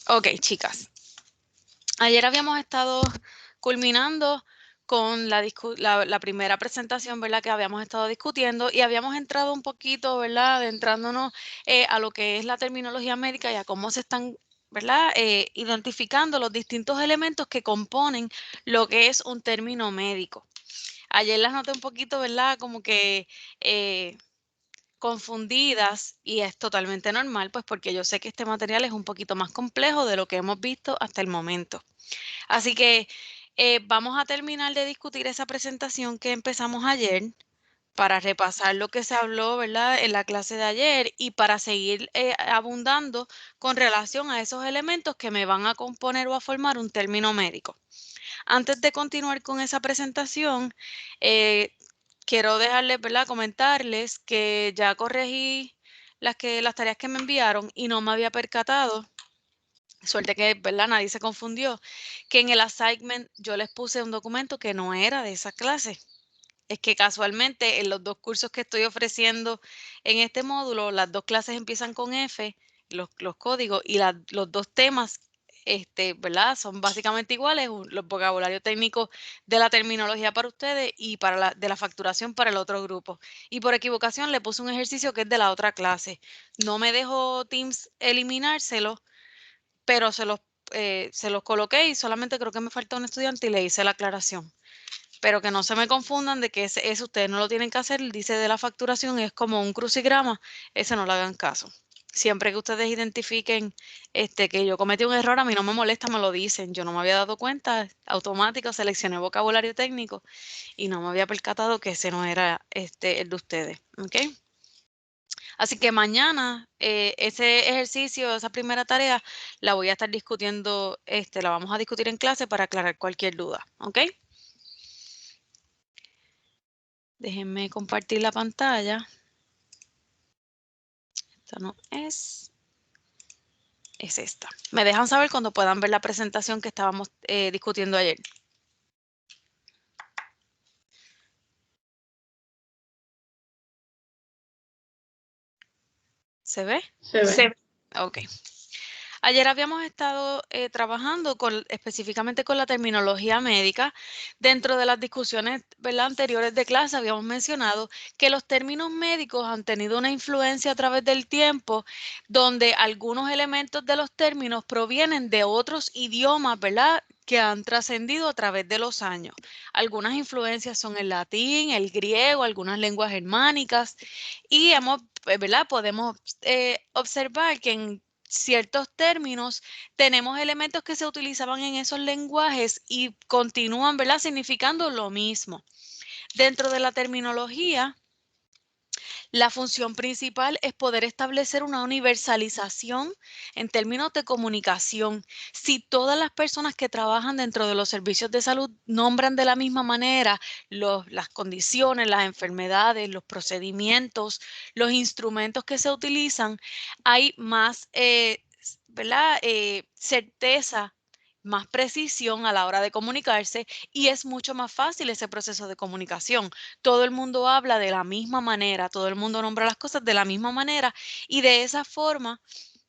Ok, chicas. Ayer habíamos estado culminando con la primera presentación, ¿verdad? Que habíamos estado discutiendo y habíamos entrado un poquito, ¿verdad? Adentrándonos a lo que es la terminología médica y a cómo se están, ¿verdad? Identificando los distintos elementos que componen lo que es un término médico. Ayer las noté un poquito, ¿verdad? Como que confundidas y es totalmente normal, pues porque yo sé que este material es un poquito más complejo de lo que hemos visto hasta el momento. Así que vamos a terminar de discutir esa presentación que empezamos ayer para repasar lo que se habló, ¿verdad?, en la clase de ayer y para seguir abundando con relación a esos elementos que me van a componer o a formar un término médico. Antes de continuar con esa presentación, eh, quiero dejarles, ¿verdad?, comentarles que ya corregí las tareas que me enviaron y no me había percatado. Suerte que, ¿verdad? Nadie se confundió, que en el assignment yo les puse un documento que no era de esa clase. Es que casualmente en los dos cursos que estoy ofreciendo en este módulo, las dos clases empiezan con F, los códigos, y los dos temas, ¿verdad? Son básicamente iguales, los vocabularios técnicos de la terminología para ustedes y de la facturación para el otro grupo. Y por equivocación le puse un ejercicio que es de la otra clase. No me dejó Teams eliminárselo, pero se los coloqué y solamente creo que me falta un estudiante y le hice la aclaración. Pero que no se me confundan de que ese ustedes no lo tienen que hacer, dice de la facturación, es como un crucigrama, ese no le hagan caso. Siempre que ustedes identifiquen que yo cometí un error, a mí no me molesta, me lo dicen. Yo no me había dado cuenta, automático, seleccioné vocabulario técnico y no me había percatado que ese no era el de ustedes. ¿Ok? Así que mañana ese ejercicio, esa primera tarea, la voy a estar discutiendo, la vamos a discutir en clase para aclarar cualquier duda, ¿ok? Déjenme compartir la pantalla. Esta no es esta. Me dejan saber cuando puedan ver la presentación que estábamos discutiendo ayer. ¿Se ve? Se ve. Ok. Ayer habíamos estado trabajando específicamente con la terminología médica. Dentro de las discusiones, ¿verdad?, anteriores de clase habíamos mencionado que los términos médicos han tenido una influencia a través del tiempo, donde algunos elementos de los términos provienen de otros idiomas, ¿verdad?, que han trascendido a través de los años. Algunas influencias son el latín, el griego, algunas lenguas germánicas y ¿verdad?, podemos observar que en ciertos términos, tenemos elementos que se utilizaban en esos lenguajes y continúan, ¿verdad?, significando lo mismo. Dentro de la terminología, la función principal es poder establecer una universalización en términos de comunicación. Si todas las personas que trabajan dentro de los servicios de salud nombran de la misma manera las condiciones, las enfermedades, los procedimientos, los instrumentos que se utilizan, hay más ¿verdad? Certeza, más precisión a la hora de comunicarse y es mucho más fácil ese proceso de comunicación. Todo el mundo habla de la misma manera, todo el mundo nombra las cosas de la misma manera y de esa forma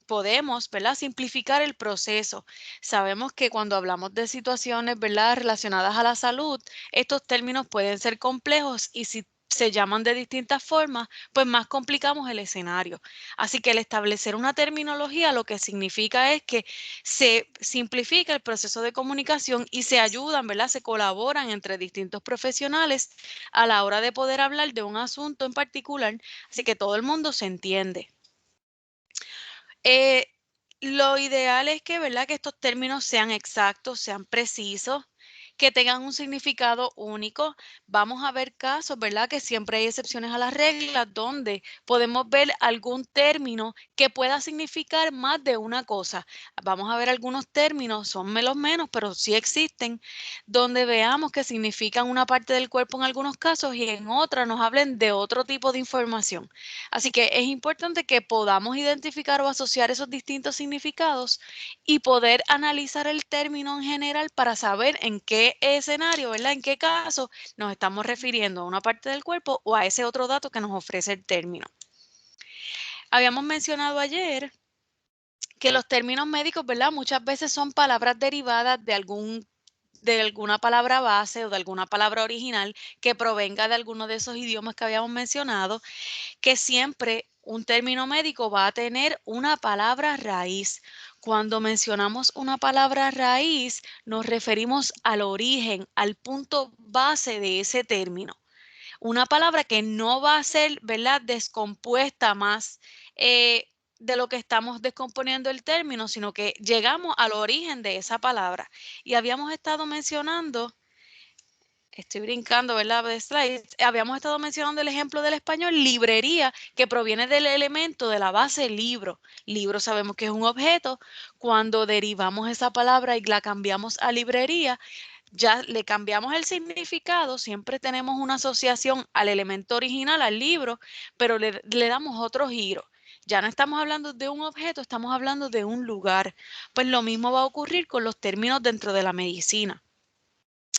podemos, ¿verdad?, simplificar el proceso. Sabemos que cuando hablamos de situaciones, ¿verdad?, relacionadas a la salud, estos términos pueden ser complejos y si se llaman de distintas formas, pues más complicamos el escenario. Así que el establecer una terminología lo que significa es que se simplifica el proceso de comunicación y se ayudan, ¿verdad?, se colaboran entre distintos profesionales a la hora de poder hablar de un asunto en particular, así que todo el mundo se entiende. Eh, lo ideal es que, ¿verdad?, que estos términos sean exactos, sean precisos, que tengan un significado único. Vamos a ver casos, ¿verdad?, que siempre hay excepciones a las reglas donde podemos ver algún término que pueda significar más de una cosa. Vamos a ver algunos términos, son los menos, pero sí existen, donde veamos que significan una parte del cuerpo en algunos casos y en otras nos hablen de otro tipo de información. Así que es importante que podamos identificar o asociar esos distintos significados y poder analizar el término en general para saber en qué escenario, ¿verdad?, en qué caso nos estamos refiriendo a una parte del cuerpo o a ese otro dato que nos ofrece el término. Habíamos mencionado ayer que los términos médicos, ¿verdad? Muchas veces son palabras derivadas de alguna palabra base o de alguna palabra original que provenga de alguno de esos idiomas que habíamos mencionado, que siempre un término médico va a tener una palabra raíz. Cuando mencionamos una palabra raíz, nos referimos al origen, al punto base de ese término. Una palabra que no va a ser, ¿verdad?, descompuesta más de lo que estamos descomponiendo el término, sino que llegamos al origen de esa palabra. Y habíamos estado mencionando, estoy brincando, ¿verdad?, de slides, habíamos estado mencionando el ejemplo del español, librería, que proviene del elemento de la base libro. Libro sabemos que es un objeto. Cuando derivamos esa palabra y la cambiamos a librería, ya le cambiamos el significado, siempre tenemos una asociación al elemento original, al libro, pero le damos otro giro. Ya no estamos hablando de un objeto, estamos hablando de un lugar. Pues lo mismo va a ocurrir con los términos dentro de la medicina.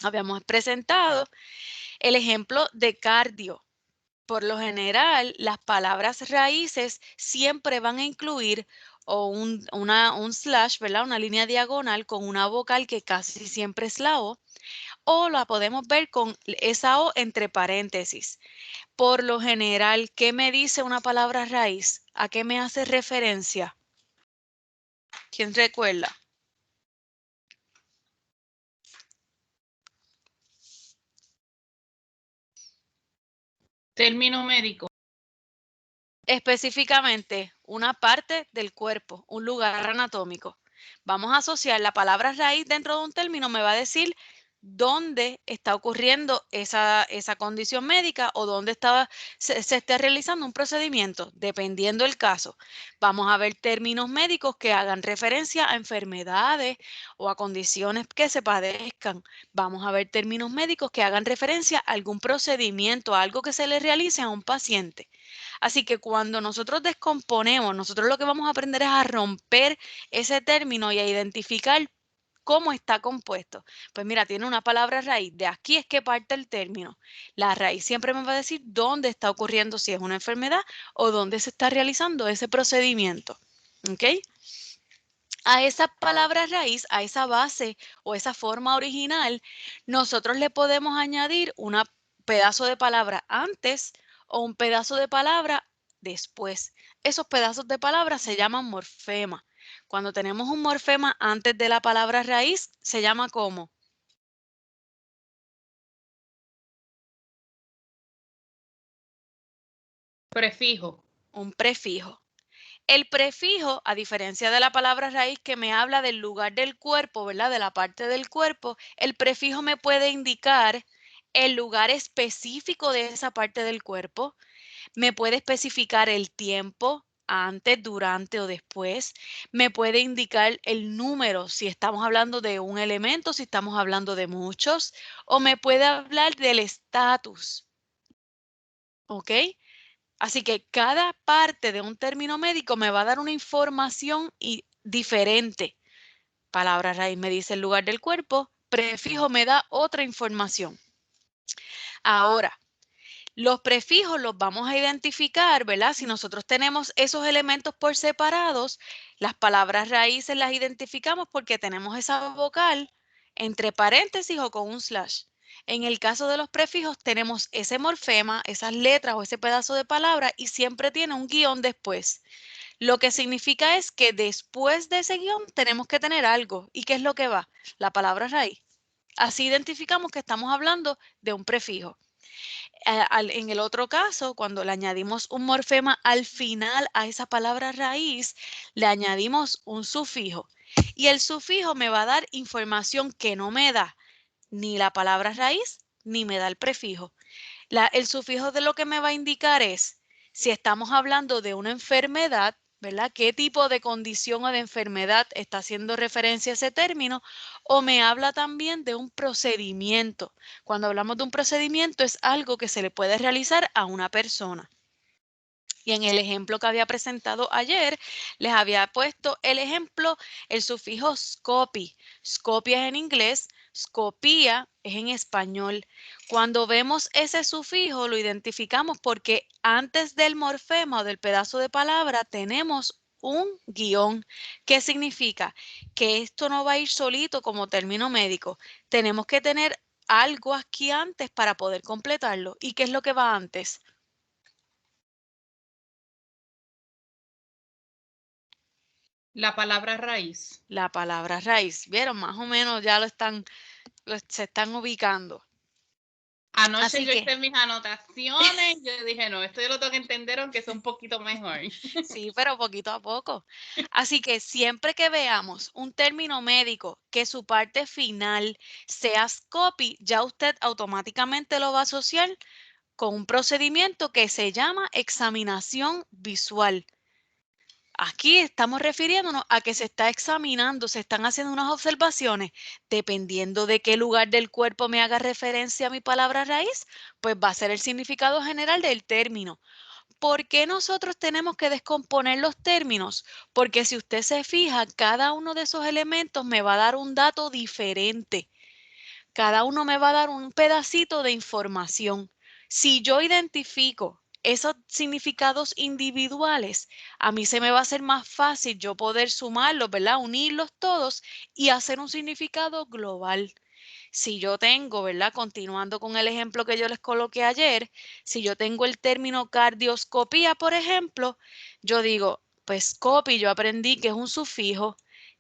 Habíamos presentado el ejemplo de cardio. Por lo general, las palabras raíces siempre van a incluir o un slash, ¿verdad? Una línea diagonal con una vocal que casi siempre es la o la podemos ver con esa O entre paréntesis. Por lo general, ¿qué me dice una palabra raíz? ¿A qué me hace referencia? ¿Quién recuerda? Término médico. Específicamente, una parte del cuerpo, un lugar anatómico. Vamos a asociar la palabra raíz dentro de un término, me va a decir dónde está ocurriendo esa condición médica o dónde se esté realizando un procedimiento, dependiendo del caso. Vamos a ver términos médicos que hagan referencia a enfermedades o a condiciones que se padezcan. Vamos a ver términos médicos que hagan referencia a algún procedimiento, a algo que se le realice a un paciente. Así que cuando nosotros descomponemos, nosotros lo que vamos a aprender es a romper ese término y a identificar cómo está compuesto. Pues mira, tiene una palabra raíz. De aquí es que parte el término. La raíz siempre me va a decir dónde está ocurriendo, si es una enfermedad o dónde se está realizando ese procedimiento. ¿Ok? A esa palabra raíz, a esa base o esa forma original, nosotros le podemos añadir un pedazo de palabra antes o un pedazo de palabra después. Esos pedazos de palabra se llaman morfema. Cuando tenemos un morfema antes de la palabra raíz, se llama ¿cómo? Prefijo. Un prefijo. El prefijo, a diferencia de la palabra raíz que me habla del lugar del cuerpo, ¿verdad? De la parte del cuerpo, el prefijo me puede indicar el lugar específico de esa parte del cuerpo, me puede especificar el tiempo, antes, durante o después, me puede indicar el número, si estamos hablando de un elemento, si estamos hablando de muchos, o me puede hablar del estatus, ¿ok? Así que cada parte de un término médico me va a dar una información diferente. Palabra raíz me dice el lugar del cuerpo, prefijo me da otra información. Ahora, los prefijos los vamos a identificar, ¿verdad? Si nosotros tenemos esos elementos por separados, las palabras raíces las identificamos porque tenemos esa vocal entre paréntesis o con un slash. En el caso de los prefijos tenemos ese morfema, esas letras o ese pedazo de palabra y siempre tiene un guión después. Lo que significa es que después de ese guión tenemos que tener algo. ¿Y qué es lo que va? La palabra raíz. Así identificamos que estamos hablando de un prefijo. En el otro caso, cuando le añadimos un morfema al final a esa palabra raíz, le añadimos un sufijo. Y el sufijo me va a dar información que no me da ni la palabra raíz ni me da el prefijo. El sufijo de lo que me va a indicar es si estamos hablando de una enfermedad, ¿verdad? ¿Qué tipo de condición o de enfermedad está haciendo referencia a ese término? O me habla también de un procedimiento. Cuando hablamos de un procedimiento es algo que se le puede realizar a una persona. Y en el ejemplo que había presentado ayer, les había puesto el ejemplo, el sufijo scopi. Scopi es en inglés, scopia es en español. Cuando vemos ese sufijo, lo identificamos porque antes del morfema o del pedazo de palabra tenemos un guión. ¿Qué significa? Que esto no va a ir solito como término médico. Tenemos que tener algo aquí antes para poder completarlo. ¿Y qué es lo que va antes? La palabra raíz. La palabra raíz. ¿Vieron? Más o menos ya se están ubicando. Anoche Así yo que, hice mis anotaciones, yo dije, no, esto yo lo tengo que entender aunque sea un poquito mejor. sí, pero poquito a poco. Así que siempre que veamos un término médico que su parte final sea SCOPY, ya usted automáticamente lo va a asociar con un procedimiento que se llama examinación visual. Aquí estamos refiriéndonos a que se está examinando, se están haciendo unas observaciones. Dependiendo de qué lugar del cuerpo me haga referencia a mi palabra raíz, pues va a ser el significado general del término. ¿Por qué nosotros tenemos que descomponer los términos? Porque si usted se fija, cada uno de esos elementos me va a dar un dato diferente. Cada uno me va a dar un pedacito de información. Si yo identifico esos significados individuales, a mí se me va a hacer más fácil yo poder sumarlos, ¿verdad? Unirlos todos y hacer un significado global. Si yo tengo, ¿verdad? Continuando con el ejemplo que yo les coloqué ayer, si yo tengo el término cardioscopía, por ejemplo, yo digo, pues copy, yo aprendí que es un sufijo.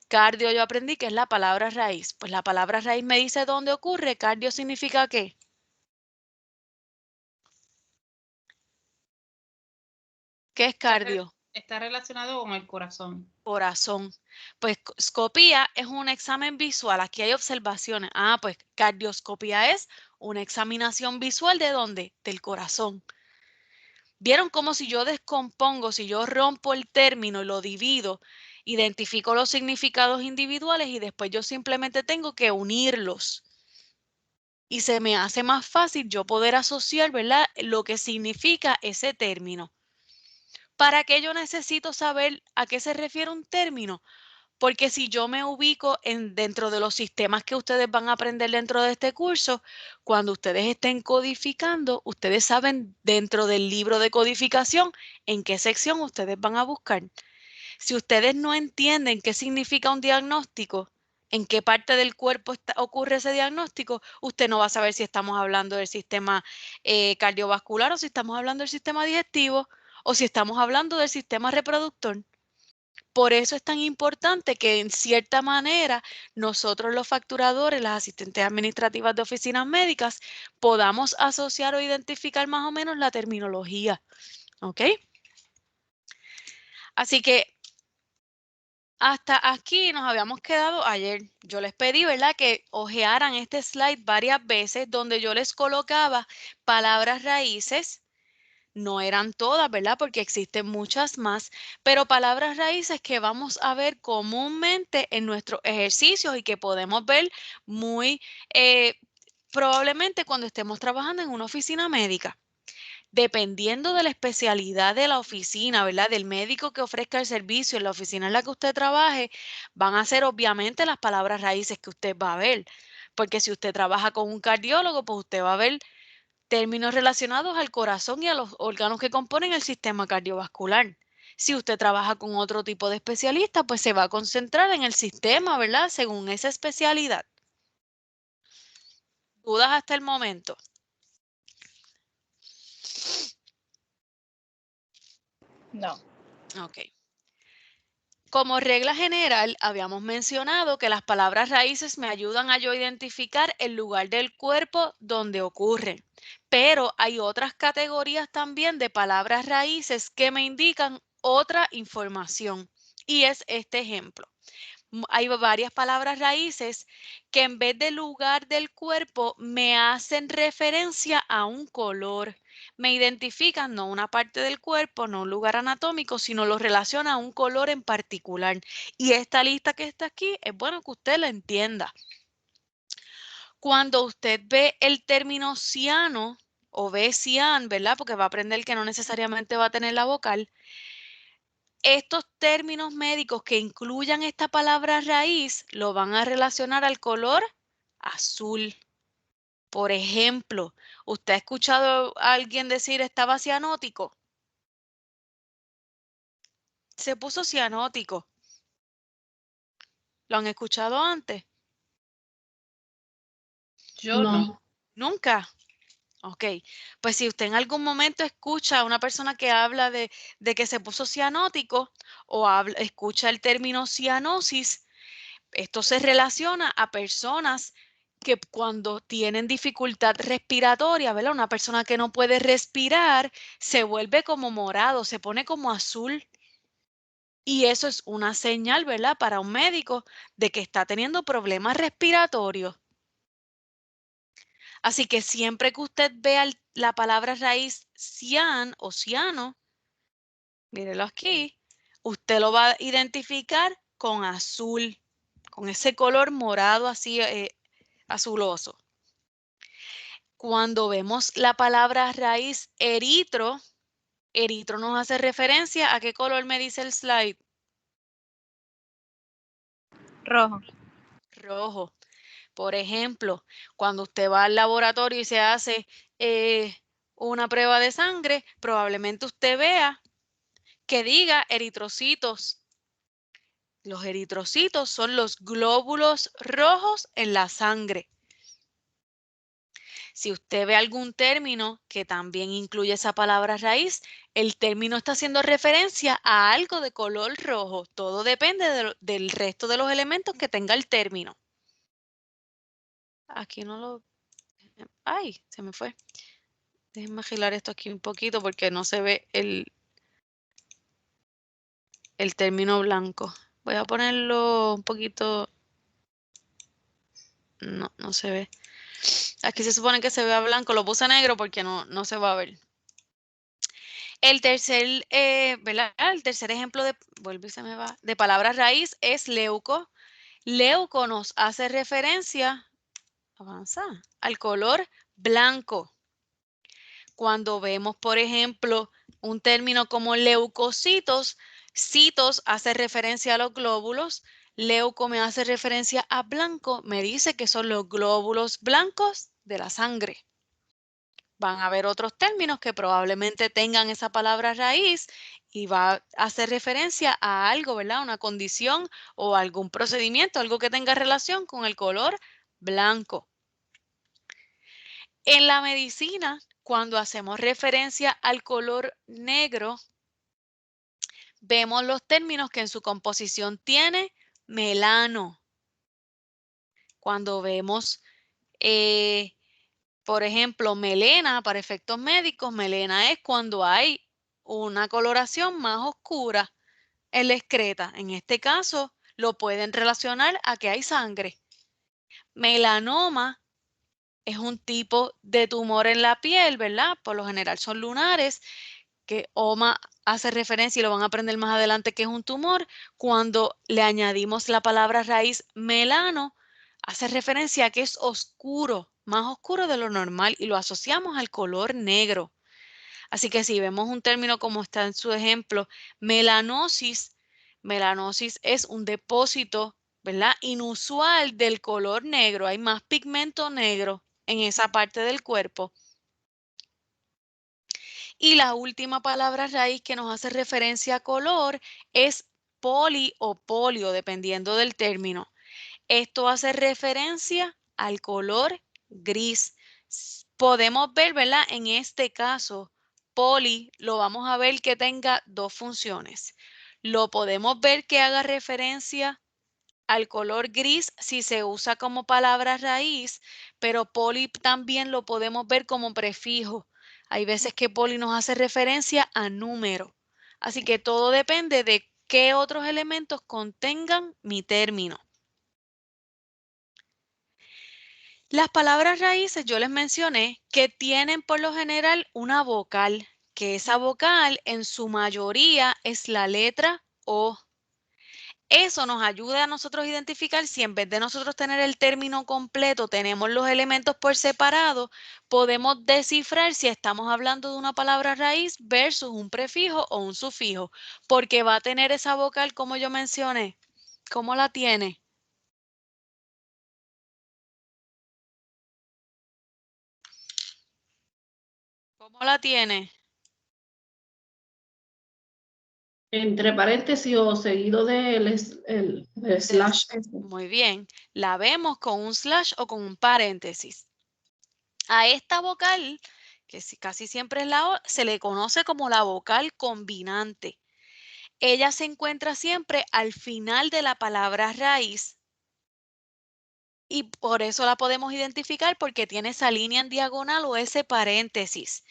Cardio, yo aprendí que es la palabra raíz. Pues la palabra raíz me dice dónde ocurre. Cardio significa ¿qué? ¿Qué es cardio? Está relacionado con el corazón. Corazón. Pues scopía es un examen visual. Aquí hay observaciones. Ah, pues cardioscopía es una examinación visual ¿de dónde? Del corazón. ¿Vieron cómo si yo descompongo, si yo rompo el término y lo divido, identifico los significados individuales y después yo simplemente tengo que unirlos? Y se me hace más fácil yo poder asociar, ¿verdad? Lo que significa ese término. ¿Para qué yo necesito saber a qué se refiere un término? Porque si yo me ubico dentro de los sistemas que ustedes van a aprender dentro de este curso, cuando ustedes estén codificando, ustedes saben dentro del libro de codificación en qué sección ustedes van a buscar. Si ustedes no entienden qué significa un diagnóstico, en qué parte del cuerpo ocurre ese diagnóstico, usted no va a saber si estamos hablando del sistema cardiovascular o si estamos hablando del sistema digestivo o si estamos hablando del sistema reproductor. Por eso es tan importante que en cierta manera nosotros los facturadores, las asistentes administrativas de oficinas médicas, podamos asociar o identificar más o menos la terminología. ¿Ok? Así que hasta aquí nos habíamos quedado ayer. Yo les pedí, ¿verdad?, que hojearan este slide varias veces donde yo les colocaba palabras raíces. No eran todas, ¿verdad? Porque existen muchas más, pero palabras raíces que vamos a ver comúnmente en nuestros ejercicios y que podemos ver muy probablemente cuando estemos trabajando en una oficina médica. Dependiendo de la especialidad de la oficina, ¿verdad? Del médico que ofrezca el servicio en la oficina en la que usted trabaje, van a ser obviamente las palabras raíces que usted va a ver. Porque si usted trabaja con un cardiólogo, pues usted va a ver términos relacionados al corazón y a los órganos que componen el sistema cardiovascular. Si usted trabaja con otro tipo de especialista, pues se va a concentrar en el sistema, ¿verdad? Según esa especialidad. ¿Dudas hasta el momento? No. Ok. Como regla general, habíamos mencionado que las palabras raíces me ayudan a yo identificar el lugar del cuerpo donde ocurren, pero hay otras categorías también de palabras raíces que me indican otra información y es este ejemplo. Hay varias palabras raíces que en vez de lugar del cuerpo me hacen referencia a un color. Me identifican no una parte del cuerpo, no un lugar anatómico, sino lo relaciona a un color en particular. Y esta lista que está aquí es bueno que usted la entienda. Cuando usted ve el término ciano o ve cian, ¿verdad? Porque va a aprender que no necesariamente va a tener la vocal. Estos términos médicos que incluyan esta palabra raíz lo van a relacionar al color azul. Por ejemplo, ¿usted ha escuchado a alguien decir estaba cianótico? Se puso cianótico. ¿Lo han escuchado antes? Yo no. Nunca. Ok, pues si usted en algún momento escucha a una persona que habla de que se puso cianótico o escucha el término cianosis, esto se relaciona a personas que cuando tienen dificultad respiratoria, ¿verdad? Una persona que no puede respirar se vuelve como morado, se pone como azul. Y eso es una señal, ¿verdad? Para un médico de que está teniendo problemas respiratorios. Así que siempre que usted vea la palabra raíz cian o ciano, mírelo aquí, usted lo va a identificar con azul, con ese color morado así azuloso. Cuando vemos la palabra raíz eritro, eritro nos hace referencia a qué color me dice el slide. Rojo. Rojo. Por ejemplo, cuando usted va al laboratorio y se hace una prueba de sangre, probablemente usted vea que diga eritrocitos. Los eritrocitos son los glóbulos rojos en la sangre. Si usted ve algún término que también incluye esa palabra raíz, el término está haciendo referencia a algo de color rojo. Todo depende del resto de los elementos que tenga el término. Aquí no lo... ¡Ay! Se me fue. Déjenme agilar esto aquí un poquito porque no se ve el término blanco. Voy a ponerlo un poquito... No, no se ve. Aquí se supone que se vea blanco, lo puse negro porque no se va a ver. El tercer, ¿verdad? El tercer ejemplo de, vuelve y se me va, de palabra raíz es leuco. Leuco nos hace referencia, avanza, al color blanco. Cuando vemos, por ejemplo, un término como leucocitos, citos hace referencia a los glóbulos, leuco me hace referencia a blanco, me dice que son los glóbulos blancos de la sangre. Van a haber otros términos que probablemente tengan esa palabra raíz y va a hacer referencia a algo, ¿verdad? Una condición o algún procedimiento, algo que tenga relación con el color blanco. En la medicina, cuando hacemos referencia al color negro, vemos los términos que en su composición tiene melano. Cuando vemos, por ejemplo, melena, para efectos médicos, melena es cuando hay una coloración más oscura en la excreta. En este caso, lo pueden relacionar a que hay sangre. Melanoma es un tipo de tumor en la piel, ¿verdad? Por lo general son lunares, que OMA hace referencia y lo van a aprender más adelante que es un tumor. Cuando le añadimos la palabra raíz melano, hace referencia a que es oscuro, más oscuro de lo normal y lo asociamos al color negro. Así que si vemos un término como está en su ejemplo, melanosis, melanosis es un depósito, ¿verdad? Inusual del color negro. Hay más pigmento negro en esa parte del cuerpo. Y la última palabra raíz que nos hace referencia a color es poli o polio, dependiendo del término. Esto hace referencia al color gris. Podemos ver, ¿verdad? En este caso, poli lo vamos a ver que tenga dos funciones. Lo podemos ver que haga referencia al color gris si se usa como palabra raíz, pero poli también lo podemos ver como prefijo. Hay veces que poli nos hace referencia a número. Así que todo depende de qué otros elementos contengan mi término. Las palabras raíces yo les mencioné que tienen por lo general una vocal, que esa vocal en su mayoría es la letra O. Eso nos ayuda a nosotros a identificar si en vez de nosotros tener el término completo, tenemos los elementos por separado, podemos descifrar si estamos hablando de una palabra raíz versus un prefijo o un sufijo, porque va a tener esa vocal como yo mencioné. ¿Cómo la tiene? ¿Cómo la tiene? Entre paréntesis o seguido del el slash. Muy bien. La vemos con un slash o con un paréntesis. A esta vocal, que casi siempre es la O, se le conoce como la vocal combinante. Ella se encuentra siempre al final de la palabra raíz y por eso la podemos identificar porque tiene esa línea en diagonal o ese paréntesis.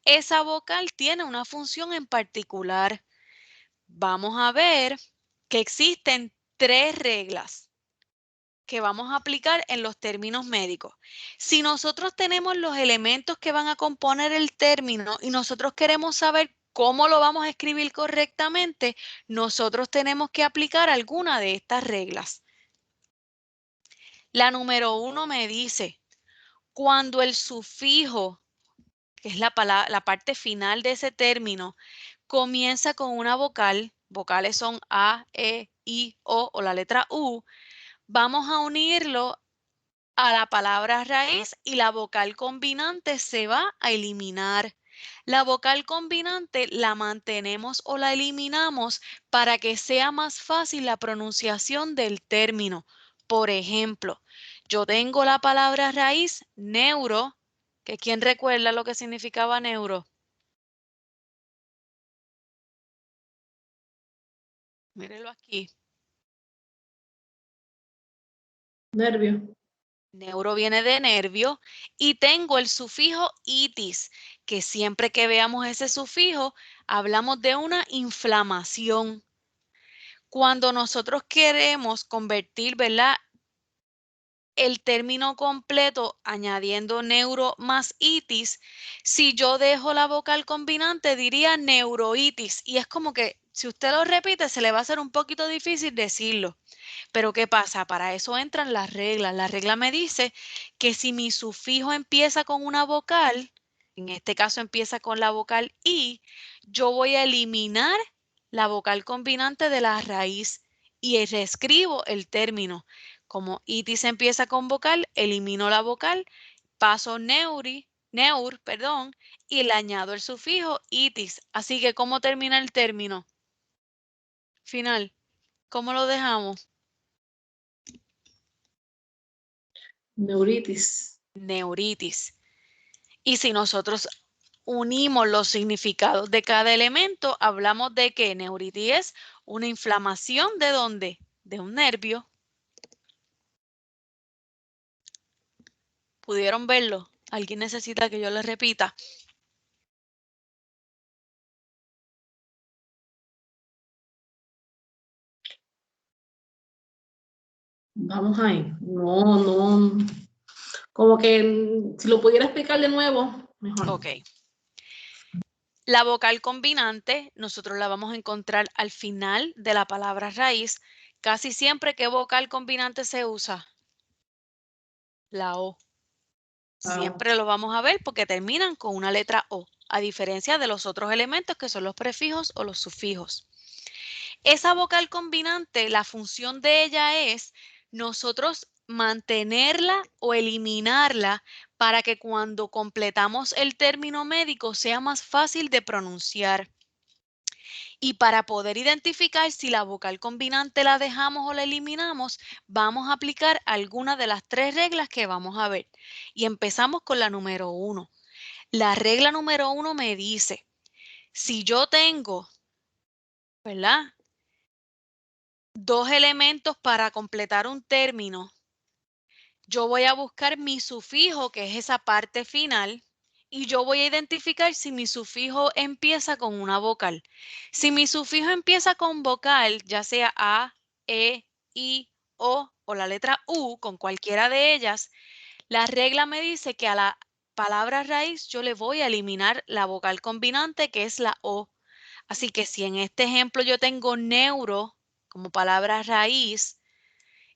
Esa vocal tiene una función en particular. Vamos a ver que existen 3 reglas que vamos a aplicar en los términos médicos. Si nosotros tenemos los elementos que van a componer el término y nosotros queremos saber cómo lo vamos a escribir correctamente, nosotros tenemos que aplicar alguna de estas reglas. La número 1 me dice, cuando el sufijo, que es la parte final de ese término, comienza con una vocal, vocales son A, E, I, O la letra U, vamos a unirlo a la palabra raíz y la vocal combinante se va a eliminar. La vocal combinante la mantenemos o la eliminamos para que sea más fácil la pronunciación del término. Por ejemplo, yo tengo la palabra raíz neuro, que ¿quién recuerda lo que significaba neuro? Mírelo aquí. Nervio. Neuro viene de nervio y tengo el sufijo itis, que siempre que veamos ese sufijo hablamos de una inflamación. Cuando nosotros queremos convertir, ¿verdad?, el término completo añadiendo neuro más itis, si yo dejo la vocal combinante diría neuroitis y es como que si usted lo repite se le va a hacer un poquito difícil decirlo. Pero ¿qué pasa? Para eso entran las reglas. La regla me dice que si mi sufijo empieza con una vocal, en este caso empieza con la vocal I, yo voy a eliminar la vocal combinante de la raíz y reescribo el término. Como itis empieza con vocal, elimino la vocal, paso neur, perdón, y le añado el sufijo itis. Así que, ¿cómo termina el término final? ¿Cómo lo dejamos? Neuritis. Neuritis. Y si nosotros unimos los significados de cada elemento, hablamos de que neuritis es una inflamación ¿de dónde? De un nervio. ¿Pudieron verlo? ¿Alguien necesita que yo les repita? Vamos ahí. No. Como que si lo pudiera explicar de nuevo, mejor. Ok. La vocal combinante, nosotros la vamos a encontrar al final de la palabra raíz. Casi siempre, ¿qué vocal combinante se usa? La O. Siempre lo vamos a ver porque terminan con una letra O, a diferencia de los otros elementos que son los prefijos o los sufijos. Esa vocal combinante, la función de ella es nosotros mantenerla o eliminarla para que cuando completamos el término médico sea más fácil de pronunciar. Y para poder identificar si la vocal combinante la dejamos o la eliminamos, vamos a aplicar alguna de las 3 reglas que vamos a ver. Y empezamos con la número 1. La regla número 1 me dice, si yo tengo, ¿verdad?, 2 elementos para completar un término, yo voy a buscar mi sufijo, que es esa parte final, y yo voy a identificar si mi sufijo empieza con una vocal. Si mi sufijo empieza con vocal, ya sea A, E, I, O la letra U, con cualquiera de ellas, la regla me dice que a la palabra raíz yo le voy a eliminar la vocal combinante, que es la O. Así que si en este ejemplo yo tengo neuro como palabra raíz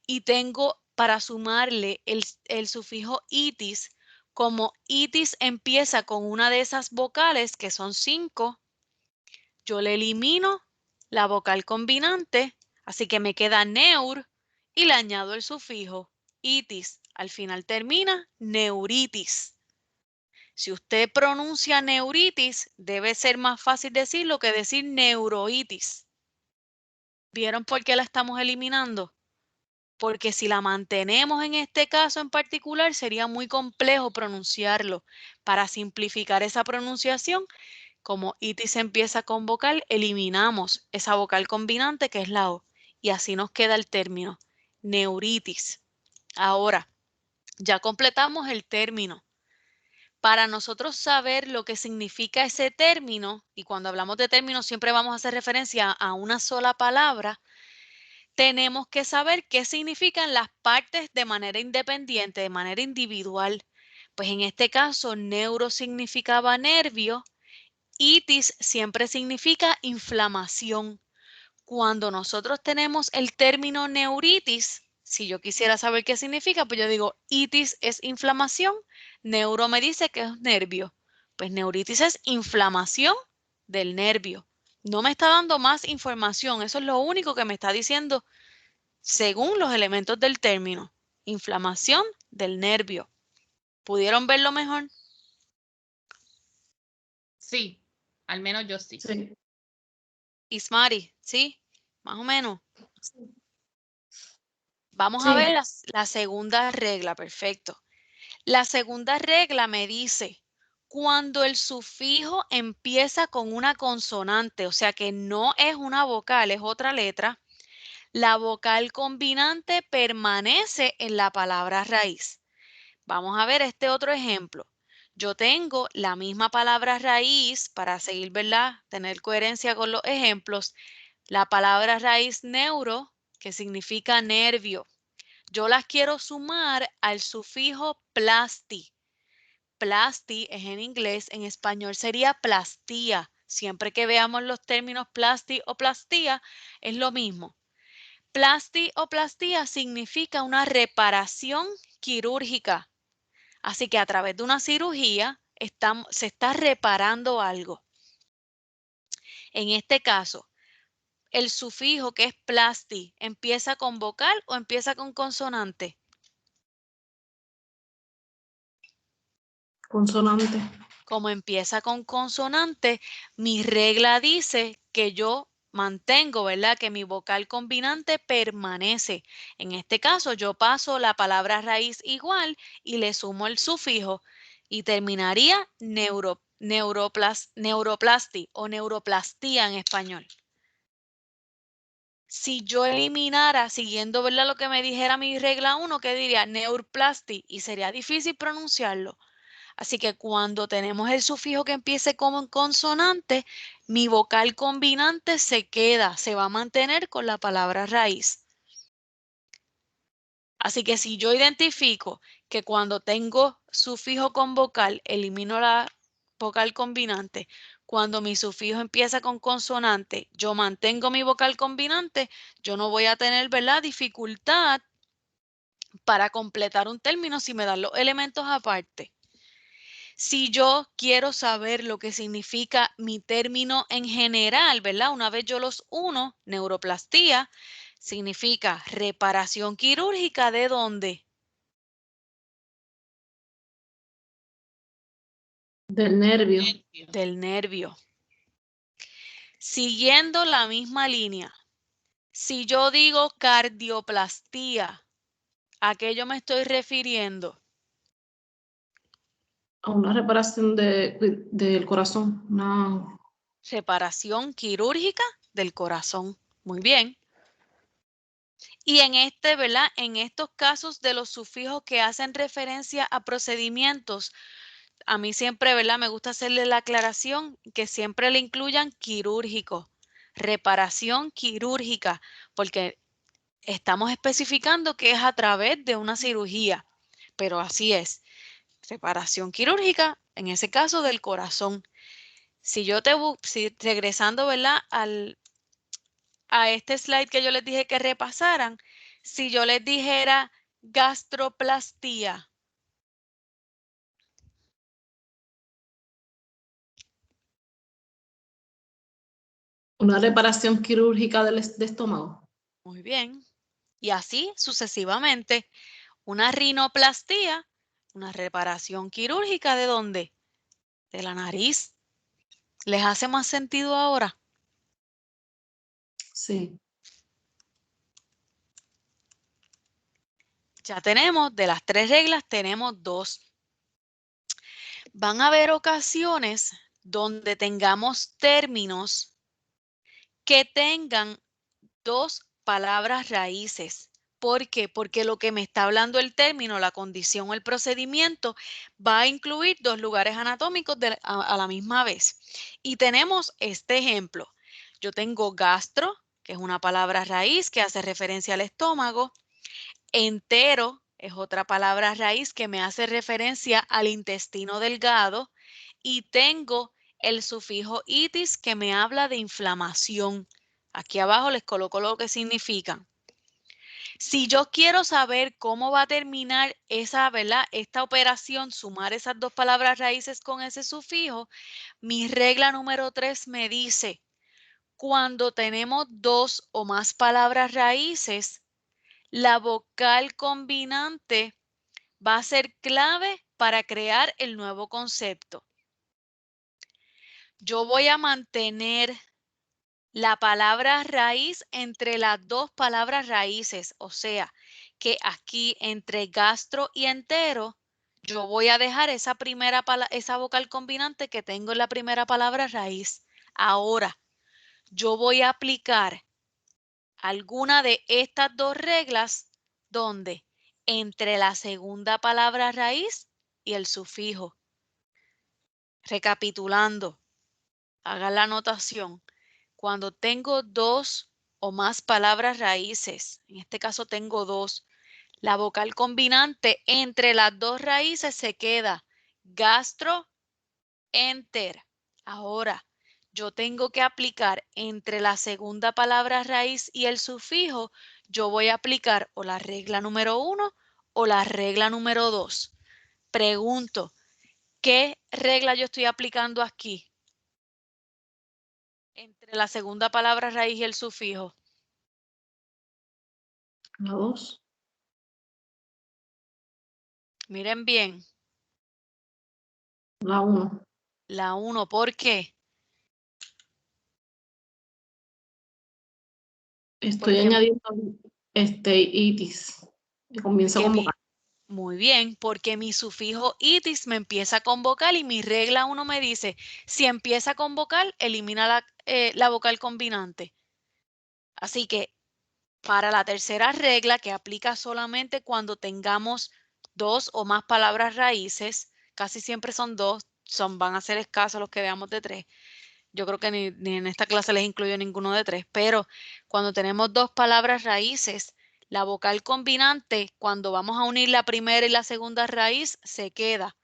y tengo para sumarle el sufijo itis, como itis empieza con una de esas vocales, que son 5, yo le elimino la vocal combinante, así que me queda neur y le añado el sufijo itis. Al final termina neuritis. Si usted pronuncia neuritis, debe ser más fácil decirlo que decir neuroitis. ¿Vieron por qué la estamos eliminando? Porque si la mantenemos en este caso en particular, sería muy complejo pronunciarlo. Para simplificar esa pronunciación, como itis empieza con vocal, eliminamos esa vocal combinante que es la O. Y así nos queda el término, neuritis. Ahora, ya completamos el término. Para nosotros saber lo que significa ese término, y cuando hablamos de término siempre vamos a hacer referencia a una sola palabra, tenemos que saber qué significan las partes de manera independiente, de manera individual. Pues en este caso, neuro significaba nervio, itis siempre significa inflamación. Cuando nosotros tenemos el término neuritis, si yo quisiera saber qué significa, pues yo digo, itis es inflamación, neuro me dice que es nervio. Pues neuritis es inflamación del nervio. No me está dando más información, eso es lo único que me está diciendo según los elementos del término. Inflamación del nervio. ¿Pudieron verlo mejor? Sí, al menos yo sí. Sí. Ismari, ¿sí? Más o menos. Vamos a Sí. ver la segunda regla, perfecto. La segunda regla me dice, cuando el sufijo empieza con una consonante, o sea que no es una vocal, es otra letra, la vocal combinante permanece en la palabra raíz. Vamos a ver este otro ejemplo. Yo tengo la misma palabra raíz para seguir, ¿verdad? Tener coherencia con los ejemplos. La palabra raíz neuro, que significa nervio. Yo las quiero sumar al sufijo plasti. Plasti es en inglés, en español sería plastía. Siempre que veamos los términos plasti o plastía, es lo mismo. Plasti o plastía significa una reparación quirúrgica. Así que a través de una cirugía se está reparando algo. En este caso, el sufijo que es plasti, ¿empieza con vocal o empieza con consonante? Consonante. Como empieza con consonante, mi regla dice que yo mantengo, ¿verdad? Que mi vocal combinante permanece. En este caso, yo paso la palabra raíz igual y le sumo el sufijo y terminaría neuroplasti o neuroplastía en español. Si yo eliminara, siguiendo, ¿verdad? Lo que me dijera mi regla 1, que diría neurplasti y sería difícil pronunciarlo. Así que cuando tenemos el sufijo que empiece como consonante, mi vocal combinante se queda, se va a mantener con la palabra raíz. Así que si yo identifico que cuando tengo sufijo con vocal, elimino la vocal combinante. Cuando mi sufijo empieza con consonante, yo mantengo mi vocal combinante, yo no voy a tener, ¿verdad?, dificultad para completar un término si me dan los elementos aparte. Si yo quiero saber lo que significa mi término en general, ¿verdad? Una vez yo los uno, neuroplastía, significa reparación quirúrgica ¿de dónde? Del nervio. Del nervio. Siguiendo la misma línea, si yo digo cardioplastía, ¿a qué yo me estoy refiriendo? A una reparación del corazón. Una... Reparación quirúrgica del corazón. Muy bien. Y en ¿verdad? En estos casos de los sufijos que hacen referencia a procedimientos, a mí siempre, ¿verdad? Me gusta hacerle la aclaración que siempre le incluyan quirúrgico, reparación quirúrgica, porque estamos especificando que es a través de una cirugía, pero así es, reparación quirúrgica, en ese caso del corazón. Si yo regresando, ¿verdad? A este slide que yo les dije que repasaran, si yo les dijera gastroplastía, Una reparación quirúrgica de estómago. muy bien, y así sucesivamente, una rinoplastía, una reparación quirúrgica ¿de dónde? De la nariz. ¿Les hace más sentido ahora? Sí. Ya tenemos, de las 3 reglas, tenemos 2. Van a haber ocasiones donde tengamos términos que tengan 2 palabras raíces. ¿Por qué? Porque lo que me está hablando el término, la condición o el procedimiento va a incluir 2 lugares anatómicos a la misma vez. Y tenemos este ejemplo. Yo tengo gastro, que es una palabra raíz que hace referencia al estómago. Entero es otra palabra raíz que me hace referencia al intestino delgado. Y tengo el sufijo itis que me habla de inflamación. Aquí abajo les coloco lo que significan. Si yo quiero saber cómo va a terminar esta operación, sumar esas 2 palabras raíces con ese sufijo, mi regla número 3 me dice, cuando tenemos 2 o más palabras raíces, la vocal combinante va a ser clave para crear el nuevo concepto. Yo voy a mantener la palabra raíz entre las 2 palabras raíces, o sea, que aquí entre gastro y entero, yo voy a dejar esa vocal combinante que tengo en la primera palabra raíz. Ahora, yo voy a aplicar alguna de estas 2 reglas donde entre la segunda palabra raíz y el sufijo. Recapitulando, hagan la anotación. Cuando tengo 2 o más palabras raíces, en este caso tengo 2, la vocal combinante entre las 2 raíces se queda gastro, enter. Ahora, yo tengo que aplicar entre la segunda palabra raíz y el sufijo, yo voy a aplicar o la regla número 1 o la regla número 2. Pregunto, ¿qué regla yo estoy aplicando aquí? Entre la segunda palabra raíz y el sufijo. La 2. Miren bien, La 1. la 1, ¿por qué? Estoy Porque, añadiendo itis. Que comienza porque con vocal. muy bien, porque mi sufijo itis me empieza con vocal y mi regla 1 me dice, si empieza con vocal, elimina la vocal combinante. Así que para la tercera regla, que aplica solamente cuando tengamos 2 o más palabras raíces, casi siempre son 2, van a ser escasos los que veamos de 3. Yo creo que ni en esta clase les incluyo ninguno de 3, pero cuando tenemos 2 palabras raíces, la vocal combinante, cuando vamos a unir la primera y la segunda raíz, se queda.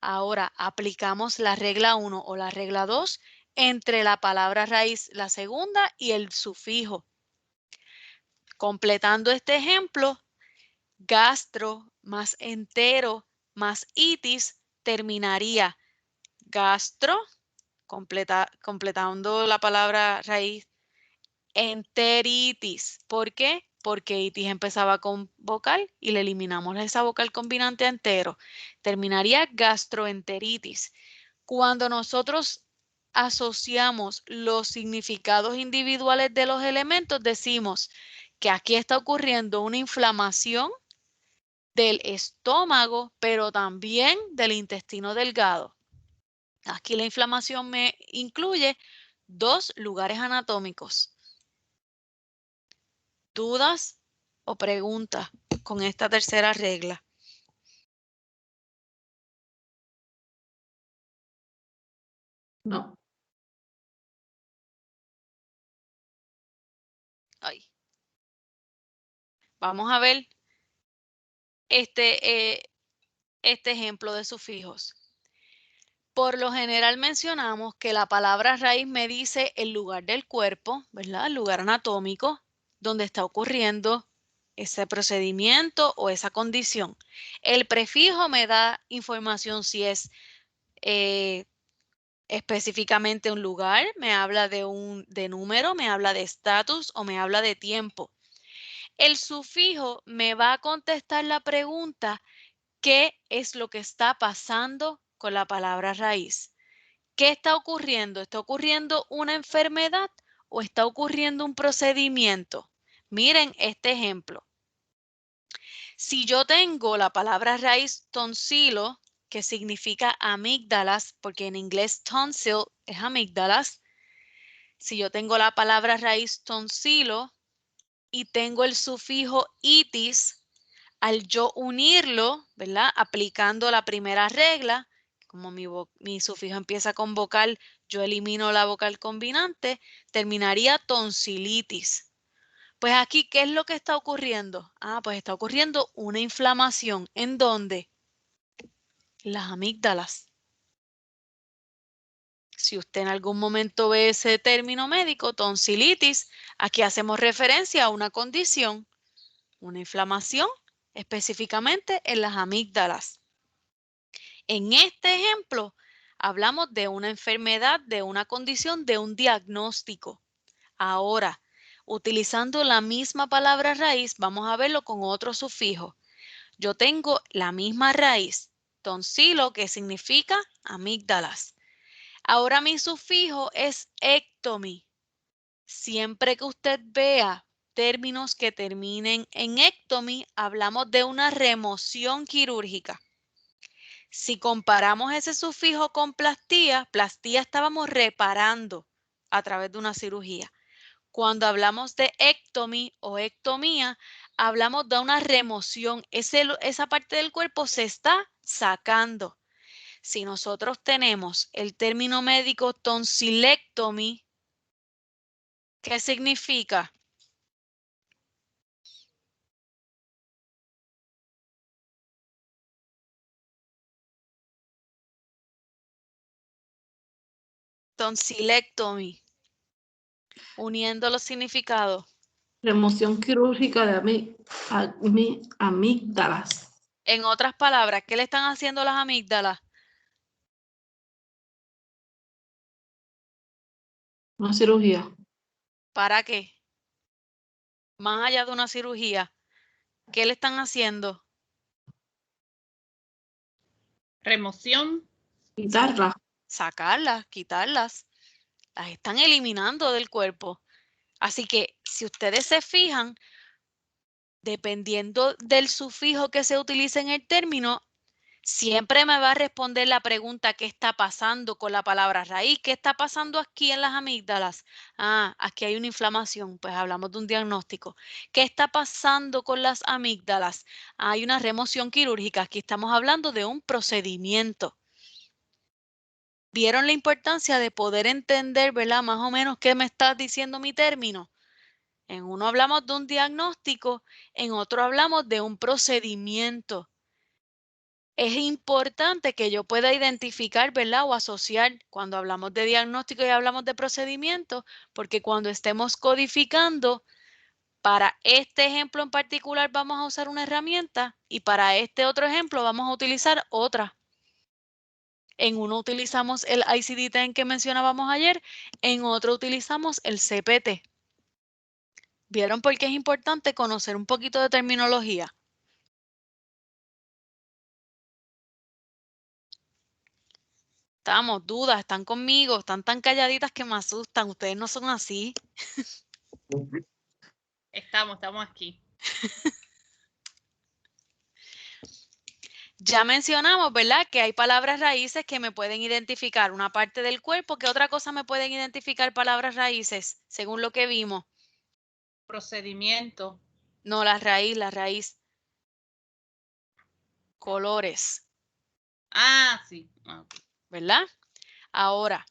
Ahora aplicamos la regla 1 o la regla 2 entre la palabra raíz, la segunda, y el sufijo. Completando este ejemplo, gastro más entero más itis terminaría gastro, completando la palabra raíz, enteritis. ¿Por qué? Porque itis empezaba con vocal y le eliminamos esa vocal combinante a entero. Terminaría gastroenteritis. Cuando nosotros asociamos los significados individuales de los elementos, decimos que aquí está ocurriendo una inflamación del estómago, pero también del intestino delgado. Aquí la inflamación me incluye 2 lugares anatómicos. ¿Dudas o preguntas con esta tercera regla? No. Ay. Vamos a ver este ejemplo de sufijos. Por lo general mencionamos que la palabra raíz me dice el lugar del cuerpo, ¿verdad? El lugar anatómico donde está ocurriendo ese procedimiento o esa condición. El prefijo me da información si es específicamente un lugar, me habla de número, me habla de estatus o me habla de tiempo. El sufijo me va a contestar la pregunta, ¿qué es lo que está pasando con la palabra raíz? ¿Qué está ocurriendo? ¿Está ocurriendo una enfermedad o está ocurriendo un procedimiento? Miren este ejemplo. Si yo tengo la palabra raíz tonsilo, que significa amígdalas, porque en inglés tonsil es amígdalas. Si yo tengo la palabra raíz tonsilo y tengo el sufijo itis, al yo unirlo, ¿verdad? Aplicando la primera regla, como mi sufijo empieza con vocal, yo elimino la vocal combinante, terminaría tonsilitis. Pues aquí, ¿qué es lo que está ocurriendo? Pues está ocurriendo una inflamación. ¿En dónde? Las amígdalas. Si usted en algún momento ve ese término médico, tonsilitis, aquí hacemos referencia a una condición, una inflamación específicamente en las amígdalas. En este ejemplo, hablamos de una enfermedad, de una condición, de un diagnóstico. Ahora, utilizando la misma palabra raíz, vamos a verlo con otro sufijo. Yo tengo la misma raíz, tonsilo, que significa amígdalas. Ahora mi sufijo es ectomy. Siempre que usted vea términos que terminen en ectomy, hablamos de una remoción quirúrgica. Si comparamos ese sufijo con plastía, plastía estábamos reparando a través de una cirugía. Cuando hablamos de ectomy o ectomía, hablamos de una remoción. Esa parte del cuerpo se está sacando. Si nosotros tenemos el término médico tonsilectomy, ¿qué significa? Tonsilectomy, uniendo los significados. Remoción quirúrgica de amígdalas. En otras palabras, ¿qué le están haciendo las amígdalas? Una cirugía. ¿Para qué? Más allá de una cirugía, ¿qué le están haciendo? Remoción. Quitarla. Sacarlas, quitarlas. Las están eliminando del cuerpo. Así que si ustedes se fijan, dependiendo del sufijo que se utilice en el término, siempre me va a responder la pregunta ¿qué está pasando con la palabra raíz? ¿Qué está pasando aquí en las amígdalas? Aquí hay una inflamación, pues hablamos de un diagnóstico. ¿Qué está pasando con las amígdalas? Hay una remoción quirúrgica, aquí estamos hablando de un procedimiento. ¿Vieron la importancia de poder entender, verdad, más o menos qué me está diciendo mi término? En uno hablamos de un diagnóstico, en otro hablamos de un procedimiento. Es importante que yo pueda identificar, ¿verdad? O asociar cuando hablamos de diagnóstico y hablamos de procedimiento, porque cuando estemos codificando, para este ejemplo en particular vamos a usar una herramienta y para este otro ejemplo vamos a utilizar otra. En uno utilizamos el ICD-10 que mencionábamos ayer, en otro utilizamos el CPT. ¿Vieron por qué es importante conocer un poquito de terminología? Estamos, dudas, están conmigo, están tan calladitas que me asustan. Ustedes no son así. Estamos aquí. Ya mencionamos, ¿verdad? Que hay palabras raíces que me pueden identificar una parte del cuerpo. ¿Qué otra cosa me pueden identificar palabras raíces, según lo que vimos? Procedimiento. No, la raíz. Colores. Sí. Okay. ¿Verdad? Ahora,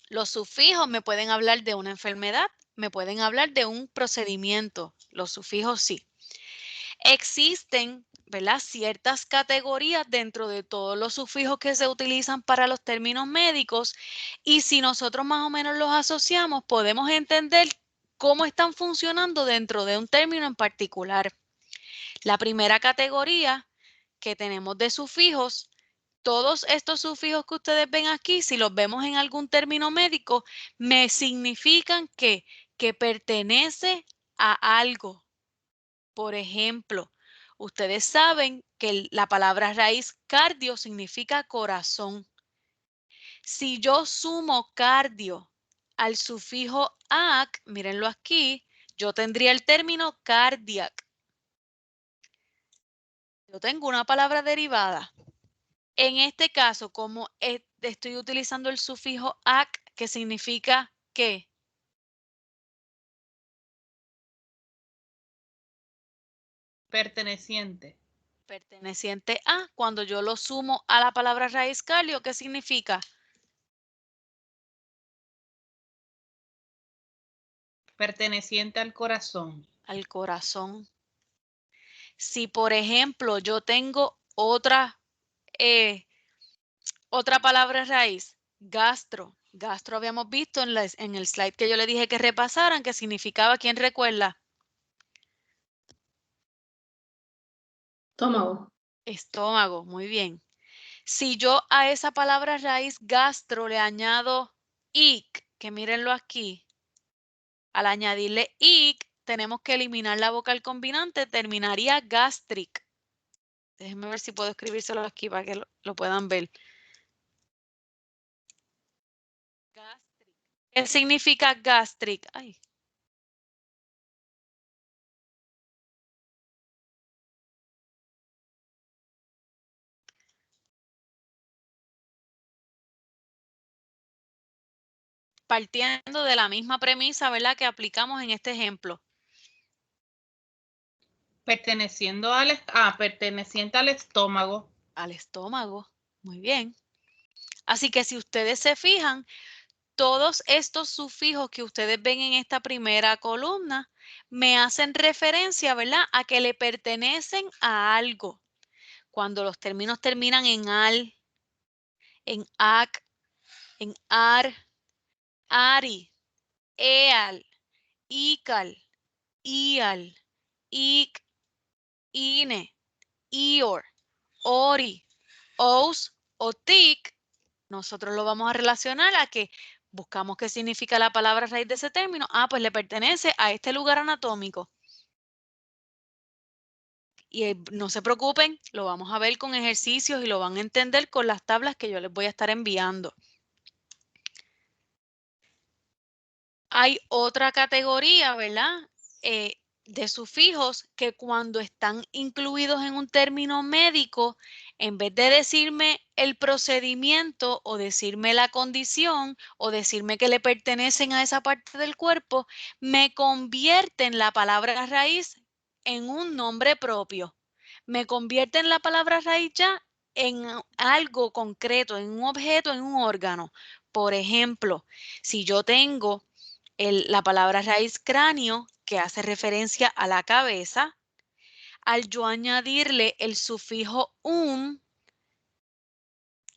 los sufijos me pueden hablar de una enfermedad, me pueden hablar de un procedimiento. Los sufijos sí. Existen, ¿verdad?, ciertas categorías dentro de todos los sufijos que se utilizan para los términos médicos y si nosotros más o menos los asociamos, podemos entender cómo están funcionando dentro de un término en particular. La primera categoría que tenemos de sufijos, todos estos sufijos que ustedes ven aquí, si los vemos en algún término médico, me significan que pertenece a algo. Por ejemplo, ustedes saben que la palabra raíz cardio significa corazón. Si yo sumo cardio al sufijo ac, mírenlo aquí, yo tendría el término cardiac. yo tengo una palabra derivada. En este caso, como estoy utilizando el sufijo ac, que significa ¿qué? Perteneciente. Perteneciente a. Cuando yo lo sumo a la palabra raíz calio, ¿qué significa? Perteneciente al corazón. Al corazón. Si, por ejemplo, yo tengo otra palabra raíz, gastro. Gastro habíamos visto en el slide que yo le dije que repasaran, que significaba, ¿quién recuerda? Estómago. Estómago, muy bien. Si yo a esa palabra raíz gastro le añado ic, que mírenlo aquí, al añadirle ic, tenemos que eliminar la vocal combinante, terminaría gastric. Déjenme ver si puedo escribírselo aquí para que lo puedan ver. Gastric. ¿Qué significa gastric? Ay. Partiendo de la misma premisa, ¿verdad? Que aplicamos en este ejemplo. Perteneciente al estómago. Al estómago. Muy bien. Así que si ustedes se fijan, todos estos sufijos que ustedes ven en esta primera columna me hacen referencia, ¿verdad? A que le pertenecen a algo. Cuando los términos terminan en al, en ac, en ar, ari, eal, ical, ial, ic, ine, ior, ori, ous o tic, nosotros lo vamos a relacionar a que buscamos qué significa la palabra raíz de ese término. Ah, pues le pertenece a este lugar anatómico. Y no se preocupen, lo vamos a ver con ejercicios y lo van a entender con las tablas que yo les voy a estar enviando. Hay otra categoría, ¿verdad? De sufijos que cuando están incluidos en un término médico, en vez de decirme el procedimiento o decirme la condición o decirme que le pertenecen a esa parte del cuerpo, me convierten la palabra raíz en un nombre propio. Me convierten la palabra raíz ya en algo concreto, en un objeto, en un órgano. Por ejemplo, si yo tengo la palabra raíz cráneo, que hace referencia a la cabeza, al yo añadirle el sufijo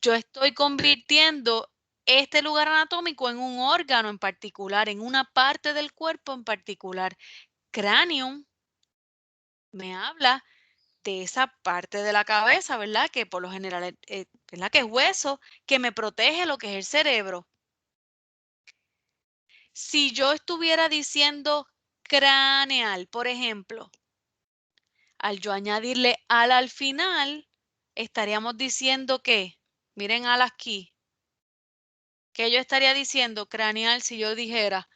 yo estoy convirtiendo este lugar anatómico en un órgano en particular, en una parte del cuerpo en particular. Cranium me habla de esa parte de la cabeza, ¿verdad? Que por lo general, ¿verdad? Que es hueso, que me protege lo que es el cerebro. Si yo estuviera diciendo craneal, por ejemplo, al yo añadirle al final, estaríamos diciendo que, miren al aquí, que yo estaría diciendo craneal si yo dijera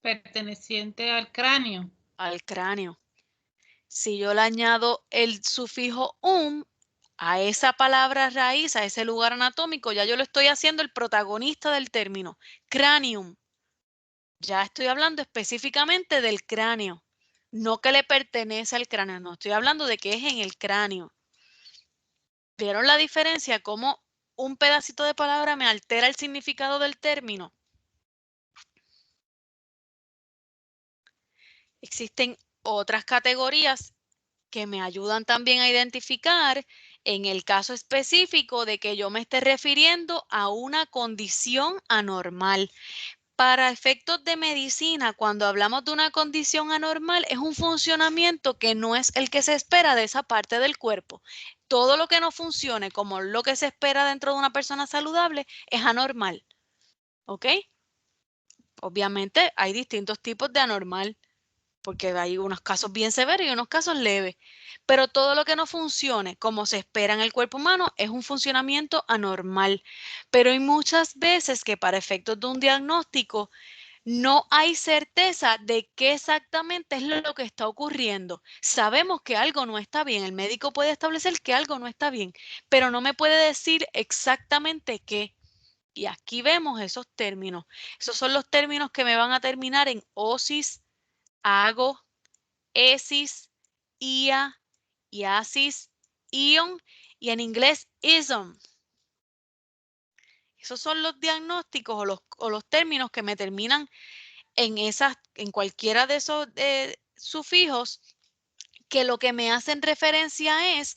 Perteneciente al cráneo. al cráneo. Si yo le añado el sufijo a esa palabra raíz, a ese lugar anatómico, ya yo lo estoy haciendo el protagonista del término, cranium. Ya estoy hablando específicamente del cráneo, no que le pertenece al cráneo, no, estoy hablando de que es en el cráneo. ¿Vieron la diferencia? Cómo un pedacito de palabra me altera el significado del término. Existen otras categorías que me ayudan también a identificar en el caso específico de que yo me esté refiriendo a una condición anormal. Para efectos de medicina, cuando hablamos de una condición anormal, es un funcionamiento que no es el que se espera de esa parte del cuerpo. Todo lo que no funcione como lo que se espera dentro de una persona saludable es anormal. ¿Ok? Obviamente hay distintos tipos de anormal. porque hay unos casos bien severos y unos casos leves. Pero todo lo que no funcione como se espera en el cuerpo humano es un funcionamiento anormal. Pero hay muchas veces que para efectos de un diagnóstico no hay certeza de qué exactamente es lo que está ocurriendo. Sabemos que algo no está bien. El médico puede establecer que algo no está bien, pero no me puede decir exactamente qué. Y aquí vemos esos términos. Esos son los términos que me van a terminar en osis, ago, esis, ia, iasis, ion y en inglés ism. Esos son los diagnósticos o los términos que me terminan en cualquiera de esos sufijos, que lo que me hacen referencia es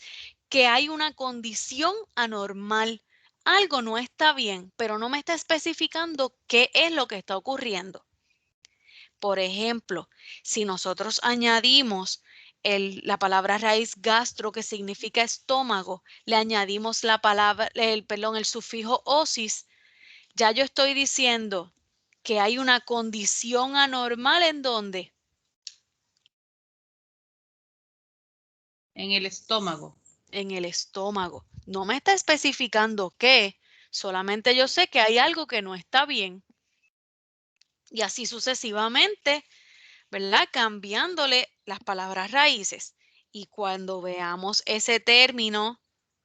que hay una condición anormal. Algo no está bien, pero no me está especificando qué es lo que está ocurriendo. Por ejemplo, si nosotros añadimos la palabra raíz gastro, que significa estómago, le añadimos el sufijo osis, ya yo estoy diciendo que hay una condición anormal en ¿dónde? En el estómago. En el estómago. No me está especificando qué, solamente yo sé que hay algo que no está bien. Y así sucesivamente, ¿verdad? Cambiándole las palabras raíces. Y cuando veamos ese término,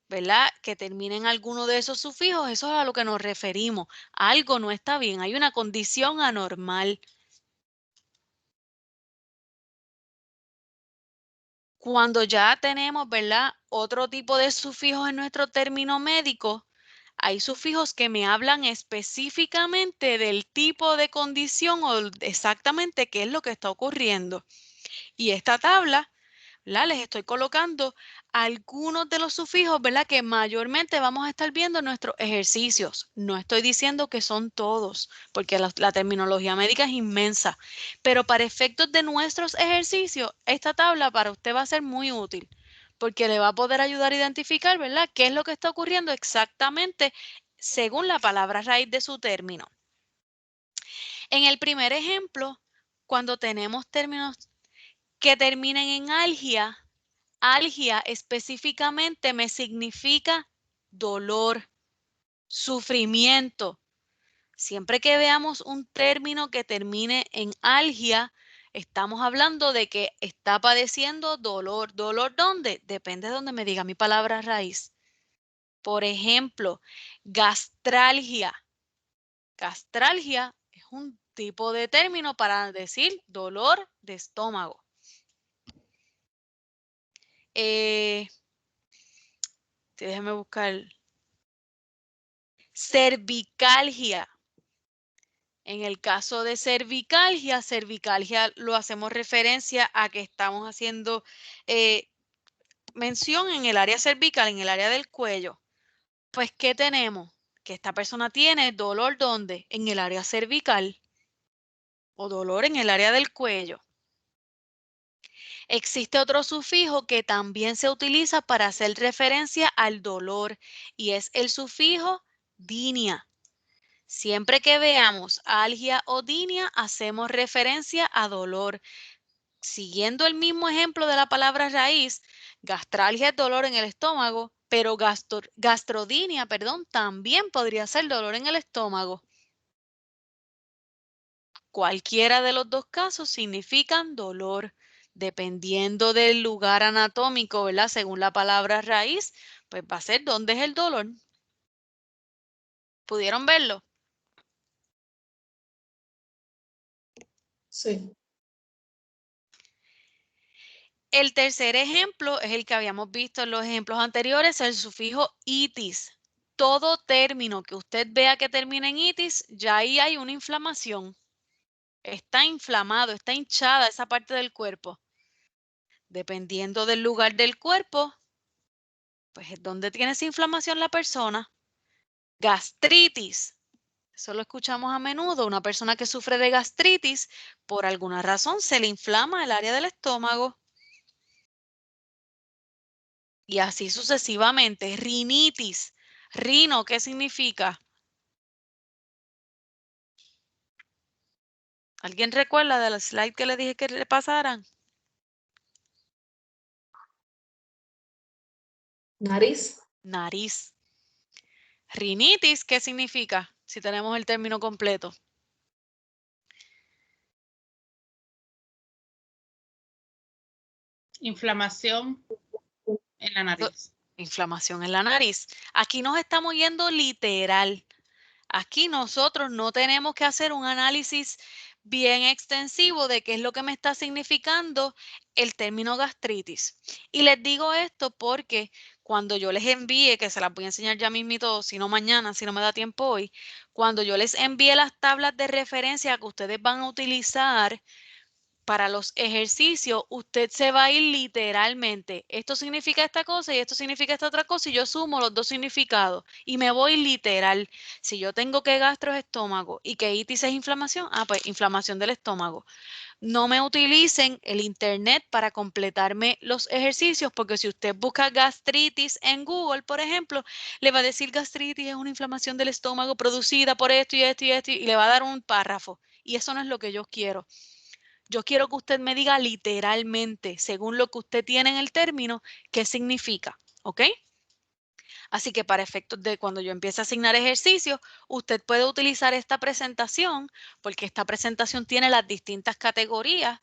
¿verdad? Que termine en alguno de esos sufijos, eso es a lo que nos referimos. Algo no está bien, hay una condición anormal. Cuando ya tenemos, ¿verdad?, otro tipo de sufijos en nuestro término médico, hay sufijos que me hablan específicamente del tipo de condición o exactamente qué es lo que está ocurriendo. Y esta tabla, ¿verdad?, les estoy colocando algunos de los sufijos, ¿verdad?, que mayormente vamos a estar viendo en nuestros ejercicios. No estoy diciendo que son todos, porque la terminología médica es inmensa, pero para efectos de nuestros ejercicios, esta tabla para usted va a ser muy útil, porque le va a poder ayudar a identificar, ¿verdad?, qué es lo que está ocurriendo exactamente según la palabra raíz de su término. En el primer ejemplo, cuando tenemos términos que terminen en algia, algia específicamente me significa dolor, sufrimiento. Siempre que veamos un término que termine en algia, estamos hablando de que está padeciendo dolor. ¿Dolor dónde? Depende de donde me diga mi palabra raíz. Por ejemplo, gastralgia. Gastralgia es un tipo de término para decir dolor de estómago. Déjeme buscar. Cervicalgia. En el caso de cervicalgia, cervicalgia lo hacemos referencia a que estamos haciendo mención en el área cervical, en el área del cuello. Pues, ¿qué tenemos? Que esta persona tiene dolor ¿dónde? En el área cervical o dolor en el área del cuello. Existe otro sufijo que también se utiliza para hacer referencia al dolor y es el sufijo dinia. Siempre que veamos algia o dinia, hacemos referencia a dolor. Siguiendo el mismo ejemplo de la palabra raíz, gastralgia es dolor en el estómago, pero gastrodinia, también podría ser dolor en el estómago. Cualquiera de los dos casos significan dolor. Dependiendo del lugar anatómico, ¿verdad? Según la palabra raíz, pues va a ser dónde es el dolor. ¿Pudieron verlo? Sí. El tercer ejemplo es el que habíamos visto en los ejemplos anteriores, el sufijo itis. Todo término que usted vea que termine en itis, ya ahí hay una inflamación. Está inflamado, está hinchada esa parte del cuerpo. Dependiendo del lugar del cuerpo, pues es donde tiene esa inflamación la persona. Gastritis. Eso lo escuchamos a menudo. Una persona que sufre de gastritis, por alguna razón se le inflama el área del estómago. Y así sucesivamente. Rinitis. Rino, ¿qué significa? ¿Alguien recuerda de la slide que le dije que le pasaran? Nariz. Nariz. Rinitis, ¿qué significa? Si tenemos el término completo. Inflamación en la nariz. Inflamación en la nariz. Aquí nos estamos yendo literal. Aquí nosotros no tenemos que hacer un análisis bien extensivo de qué es lo que me está significando el término gastritis. Y les digo esto porque cuando yo les envíe, que se las voy a enseñar ya mismito, si no mañana, si no me da tiempo hoy, cuando yo les envíe las tablas de referencia que ustedes van a utilizar para los ejercicios, usted se va a ir literalmente. Esto significa esta cosa y esto significa esta otra cosa y yo sumo los dos significados y me voy literal. Si yo tengo que gastro es estómago y que itis es inflamación, pues inflamación del estómago. No me utilicen el internet para completarme los ejercicios porque si usted busca gastritis en Google, por ejemplo, le va a decir gastritis es una inflamación del estómago producida por esto y esto y esto y le va a dar un párrafo. Y eso no es lo que yo quiero. Yo quiero que usted me diga literalmente, según lo que usted tiene en el término, qué significa, ¿ok? Así que para efectos de cuando yo empiece a asignar ejercicios, usted puede utilizar esta presentación, porque esta presentación tiene las distintas categorías,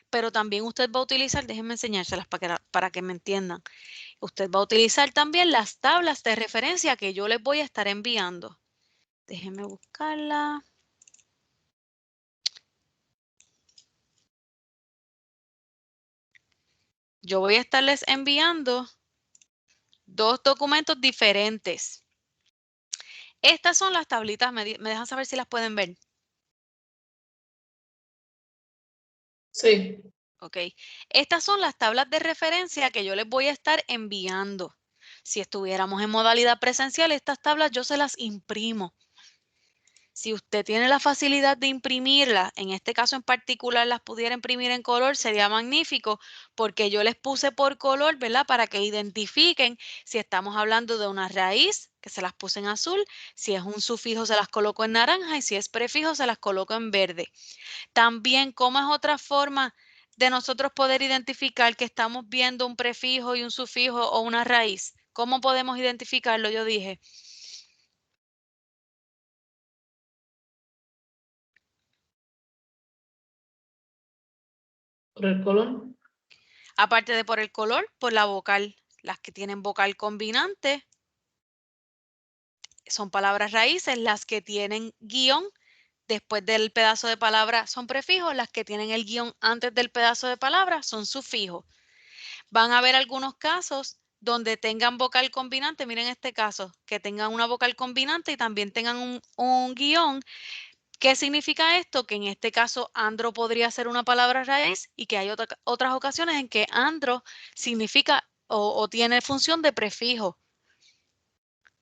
pero también usted va a utilizar, déjenme enseñárselas para que me entiendan, usted va a utilizar también las tablas de referencia que yo les voy a estar enviando. Déjenme buscarla. Yo voy a estarles enviando dos documentos diferentes. Estas son las tablitas, me dejan saber si las pueden ver. Sí. Ok. Estas son las tablas de referencia que yo les voy a estar enviando. Si estuviéramos en modalidad presencial, estas tablas yo se las imprimo. Si usted tiene la facilidad de imprimirlas, en este caso en particular las pudiera imprimir en color, sería magnífico porque yo les puse por color, ¿verdad? Para que identifiquen si estamos hablando de una raíz, que se las puse en azul, si es un sufijo se las coloco en naranja y si es prefijo se las coloco en verde. También, ¿cómo es otra forma de nosotros poder identificar que estamos viendo un prefijo y un sufijo o una raíz? ¿Cómo podemos identificarlo? Yo dije. Por el color. Aparte de por el color, por la vocal. Las que tienen vocal combinante son palabras raíces, las que tienen guión después del pedazo de palabra son prefijos, las que tienen el guión antes del pedazo de palabra son sufijos. Van a haber algunos casos donde tengan vocal combinante, miren este caso, que tengan una vocal combinante y también tengan un guión. ¿Qué significa esto? Que en este caso andro podría ser una palabra raíz y que hay otras ocasiones en que andro significa o tiene función de prefijo.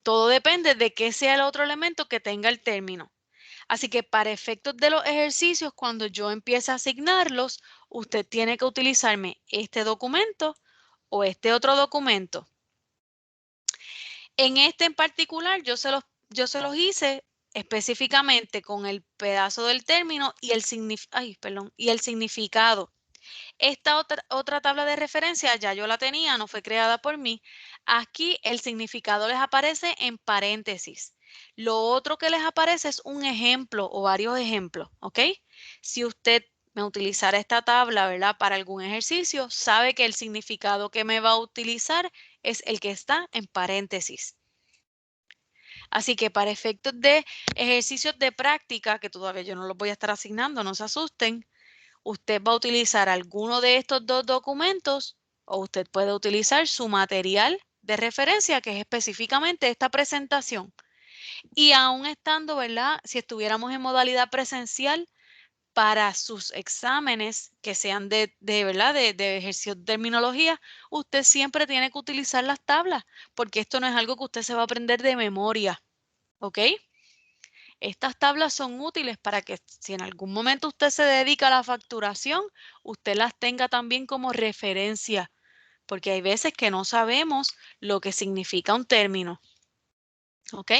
Todo depende de qué sea el otro elemento que tenga el término. Así que para efectos de los ejercicios, cuando yo empiece a asignarlos, usted tiene que utilizarme este documento o este otro documento. En este en particular, yo se los hice específicamente con el pedazo del término y el significado. Esta otra tabla de referencia ya yo la tenía, no fue creada por mí. Aquí el significado les aparece en paréntesis. Lo otro que les aparece es un ejemplo o varios ejemplos, ¿ok? Si usted me utilizara esta tabla, ¿verdad? Para algún ejercicio, sabe que el significado que me va a utilizar es el que está en paréntesis. Así que para efectos de ejercicios de práctica, que todavía yo no los voy a estar asignando, no se asusten, usted va a utilizar alguno de estos dos documentos o usted puede utilizar su material de referencia, que es específicamente esta presentación. Y aún estando, ¿verdad? Si estuviéramos en modalidad presencial, para sus exámenes que sean ¿verdad? De ejercicio de terminología, usted siempre tiene que utilizar las tablas, porque esto no es algo que usted se va a aprender de memoria, ¿ok? Estas tablas son útiles para que si en algún momento usted se dedica a la facturación, usted las tenga también como referencia, porque hay veces que no sabemos lo que significa un término. ¿Ok?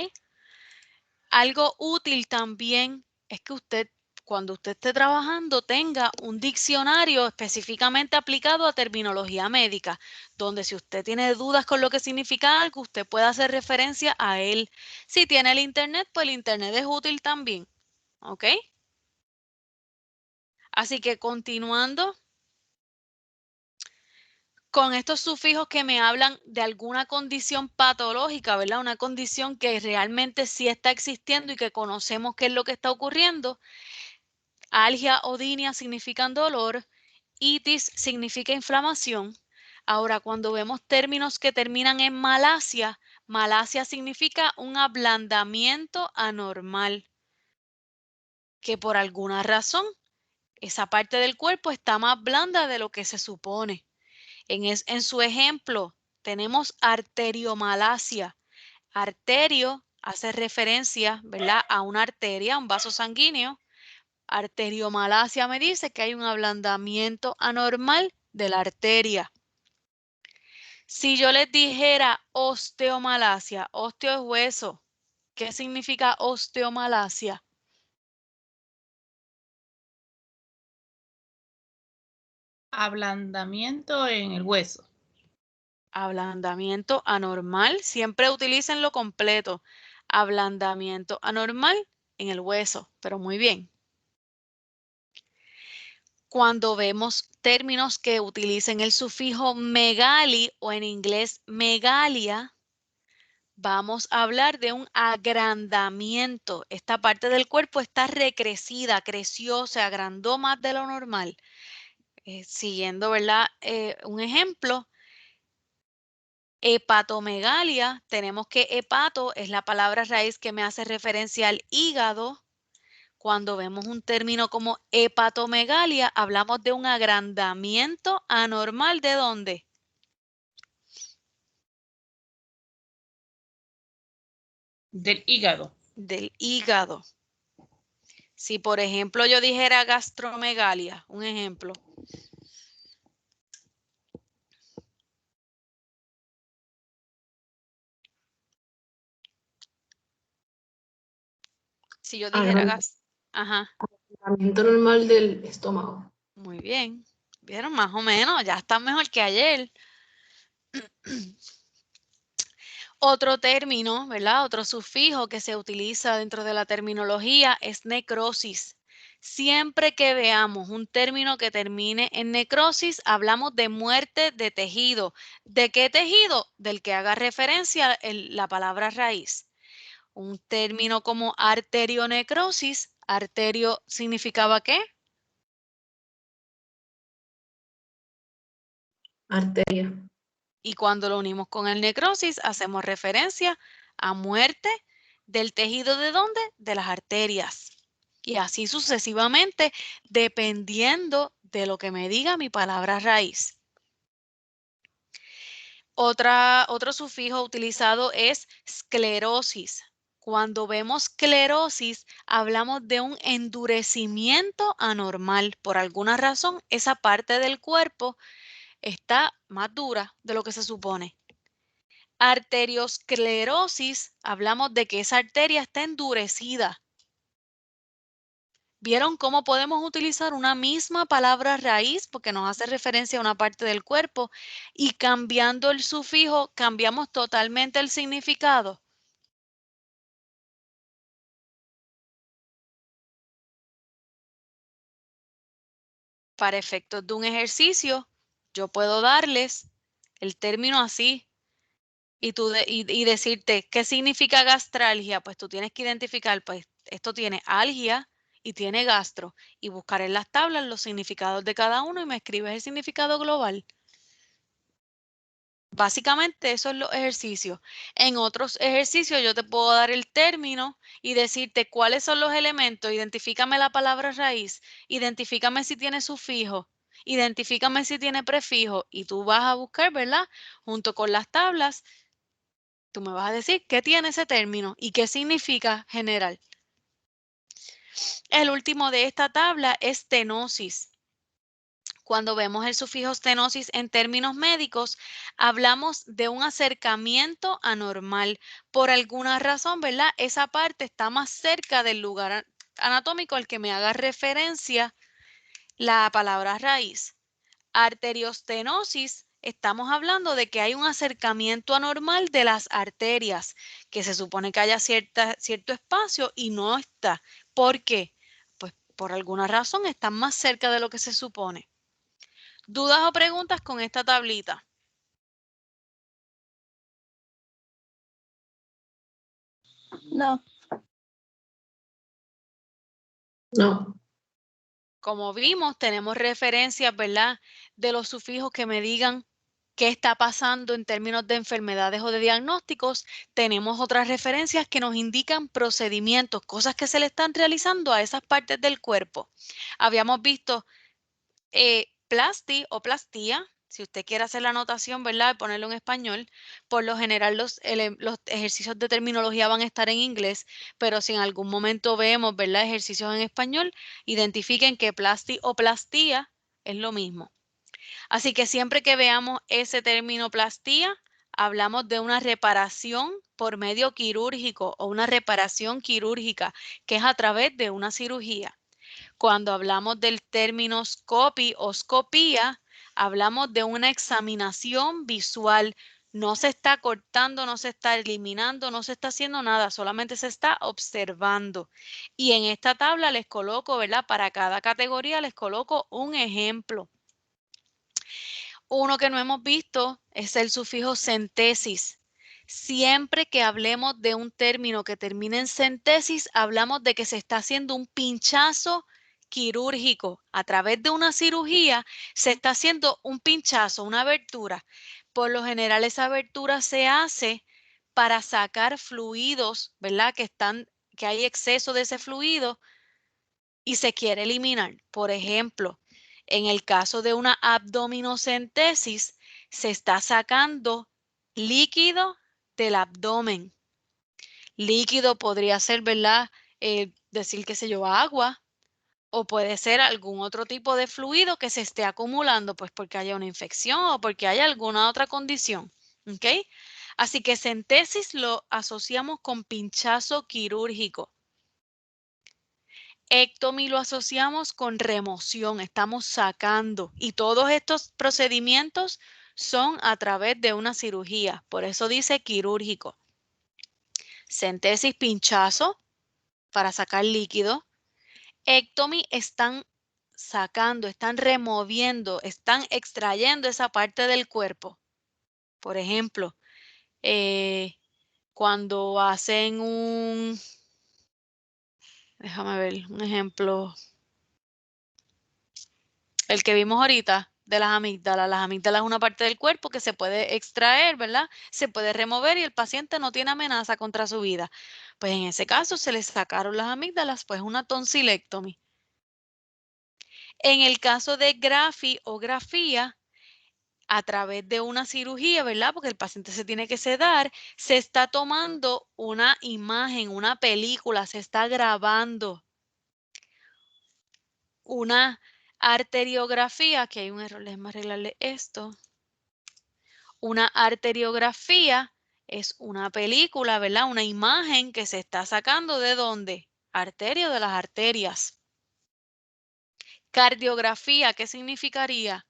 Algo útil también es que usted, cuando usted esté trabajando, tenga un diccionario específicamente aplicado a terminología médica, donde si usted tiene dudas con lo que significa algo, usted puede hacer referencia a él. Si tiene el internet, pues el internet es útil también. ¿Ok? Así que continuando con estos sufijos que me hablan de alguna condición patológica, ¿verdad? Una condición que realmente sí está existiendo y que conocemos qué es lo que está ocurriendo. Algia o dinia significan dolor, itis significa inflamación. Ahora, cuando vemos términos que terminan en malasia, malasia significa un ablandamiento anormal, que por alguna razón esa parte del cuerpo está más blanda de lo que se supone. En su ejemplo, tenemos arteriomalacia. Arterio hace referencia, ¿verdad?, a una arteria, un vaso sanguíneo. Arteriomalacia me dice que hay un ablandamiento anormal de la arteria. Si yo les dijera osteomalacia, osteo es hueso, ¿qué significa osteomalacia? Ablandamiento en el hueso. Ablandamiento anormal, siempre utilicen lo completo. Ablandamiento anormal en el hueso, pero muy bien. Cuando vemos términos que utilicen el sufijo megali o en inglés megalia, vamos a hablar de un agrandamiento. Esta parte del cuerpo está recrecida, creció, se agrandó más de lo normal. Siguiendo, ¿verdad? Un ejemplo. Hepatomegalia, tenemos que hepato es la palabra raíz que me hace referencia al hígado. Cuando vemos un término como hepatomegalia, hablamos de un agrandamiento anormal. ¿De dónde? Del hígado. Del hígado. Si, por ejemplo, yo dijera gastromegalia, un ejemplo. Si yo dijera ajá. Agrandamiento normal del estómago. Muy bien. ¿Vieron? Más o menos, ya está mejor que ayer. Otro término, ¿verdad? Otro sufijo que se utiliza dentro de la terminología es necrosis. Siempre que veamos un término que termine en necrosis, hablamos de muerte de tejido. ¿De qué tejido? Del que haga referencia la palabra raíz. Un término como arterionecrosis. Arterio significaba ¿qué? Arteria. Y cuando lo unimos con el necrosis, hacemos referencia a muerte del tejido ¿de dónde? De las arterias. Y así sucesivamente, dependiendo de lo que me diga mi palabra raíz. Otro sufijo utilizado es esclerosis. Cuando vemos esclerosis, hablamos de un endurecimiento anormal. Por alguna razón, esa parte del cuerpo está más dura de lo que se supone. Arteriosclerosis, hablamos de que esa arteria está endurecida. ¿Vieron cómo podemos utilizar una misma palabra raíz porque nos hace referencia a una parte del cuerpo y cambiando el sufijo cambiamos totalmente el significado? Para efectos de un ejercicio, yo puedo darles el término así y decirte, ¿qué significa gastralgia? Pues tú tienes que identificar, pues esto tiene algia y tiene gastro, y buscar en las tablas los significados de cada uno y me escribes el significado global. Básicamente eso es los ejercicios. En otros ejercicios yo te puedo dar el término y decirte cuáles son los elementos. Identifícame la palabra raíz, identifícame si tiene sufijo, identifícame si tiene prefijo y tú vas a buscar, ¿verdad? Junto con las tablas, tú me vas a decir qué tiene ese término y qué significa general. El último de esta tabla es stenosis. Cuando vemos el sufijo stenosis en términos médicos, hablamos de un acercamiento anormal. Por alguna razón, ¿verdad? Esa parte está más cerca del lugar anatómico al que me haga referencia la palabra raíz. Arteriostenosis, estamos hablando de que hay un acercamiento anormal de las arterias, que se supone que haya cierto espacio y no está. ¿Por qué? Pues por alguna razón están más cerca de lo que se supone. ¿Dudas o preguntas con esta tablita? No. No. Como vimos, tenemos referencias, ¿verdad?, de los sufijos que me digan qué está pasando en términos de enfermedades o de diagnósticos. Tenemos otras referencias que nos indican procedimientos, cosas que se le están realizando a esas partes del cuerpo. Habíamos visto plasti o plastía, si usted quiere hacer la anotación, ¿verdad?, y ponerlo en español. Por lo general los ejercicios de terminología van a estar en inglés, pero si en algún momento vemos, ¿verdad?, ejercicios en español, identifiquen que plasti o plastía es lo mismo. Así que siempre que veamos ese término plastía, hablamos de una reparación por medio quirúrgico o una reparación quirúrgica, que es a través de una cirugía. Cuando hablamos del término scopy o scopía, hablamos de una examinación visual. No se está cortando, no se está eliminando, no se está haciendo nada, solamente se está observando. Y en esta tabla les coloco, ¿verdad?, para cada categoría les coloco un ejemplo. Uno que no hemos visto es el sufijo centesis. Siempre que hablemos de un término que termine en centesis, hablamos de que se está haciendo un pinchazo quirúrgico. A través de una cirugía se está haciendo un pinchazo, una abertura. Por lo general esa abertura se hace para sacar fluidos, ¿verdad?, que hay exceso de ese fluido y se quiere eliminar. Por ejemplo, en el caso de una abdominocentesis, se está sacando líquido del abdomen. Líquido podría ser, ¿verdad?, decir, qué sé yo, agua, o puede ser algún otro tipo de fluido que se esté acumulando, pues porque haya una infección o porque haya alguna otra condición. ¿Ok? Así que centesis lo asociamos con pinchazo quirúrgico. Ectomy lo asociamos con remoción, estamos sacando, y todos estos procedimientos son a través de una cirugía, por eso dice quirúrgico. Centesis, pinchazo para sacar líquido. Ectomy, están sacando, están removiendo, están extrayendo esa parte del cuerpo. Por ejemplo, cuando hacen déjame ver, un ejemplo. El que vimos ahorita de las amígdalas. Las amígdalas es una parte del cuerpo que se puede extraer, ¿verdad? Se puede remover y el paciente no tiene amenaza contra su vida. Pues en ese caso se le sacaron las amígdalas, pues una tonsilectomía. En el caso de grafía o grafía, a través de una cirugía, ¿verdad?, porque el paciente se tiene que sedar, se está tomando una imagen, una película, se está grabando una arteriografía. Aquí hay un error, déjenme arreglarle esto. Una arteriografía es una película, ¿verdad?, una imagen que se está sacando ¿de dónde? Arteria, de las arterias. Cardiografía, ¿qué significaría?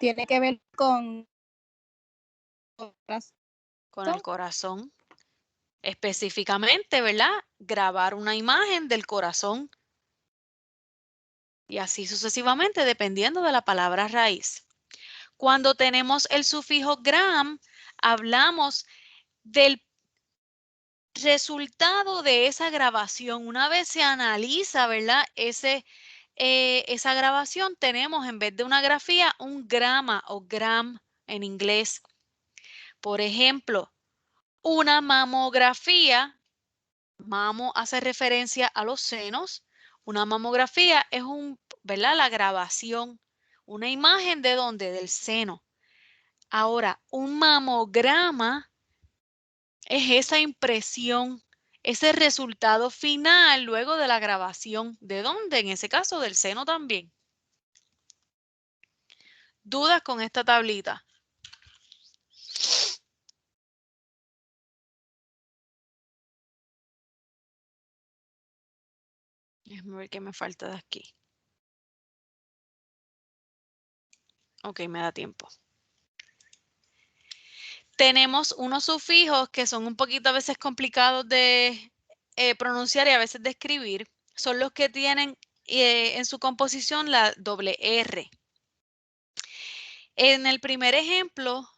Tiene que ver con el corazón. Específicamente, ¿verdad?, grabar una imagen del corazón. Y así sucesivamente, dependiendo de la palabra raíz. Cuando tenemos el sufijo gram, hablamos del resultado de esa grabación. Una vez se analiza, ¿verdad?, esa grabación, tenemos en vez de una grafía un grama o gram en inglés. Por ejemplo, una mamografía, mamo hace referencia a los senos. Una mamografía es ¿verdad?, la grabación, una imagen ¿de dónde? Del seno. Ahora, un mamograma es esa impresión, ese resultado final luego de la grabación. ¿De dónde? En ese caso, del seno también. ¿Dudas con esta tablita? Déjame ver qué me falta de aquí. Ok, me da tiempo. Tenemos unos sufijos que son un poquito a veces complicados de pronunciar y a veces de escribir. Son los que tienen en su composición la doble R. En el primer ejemplo,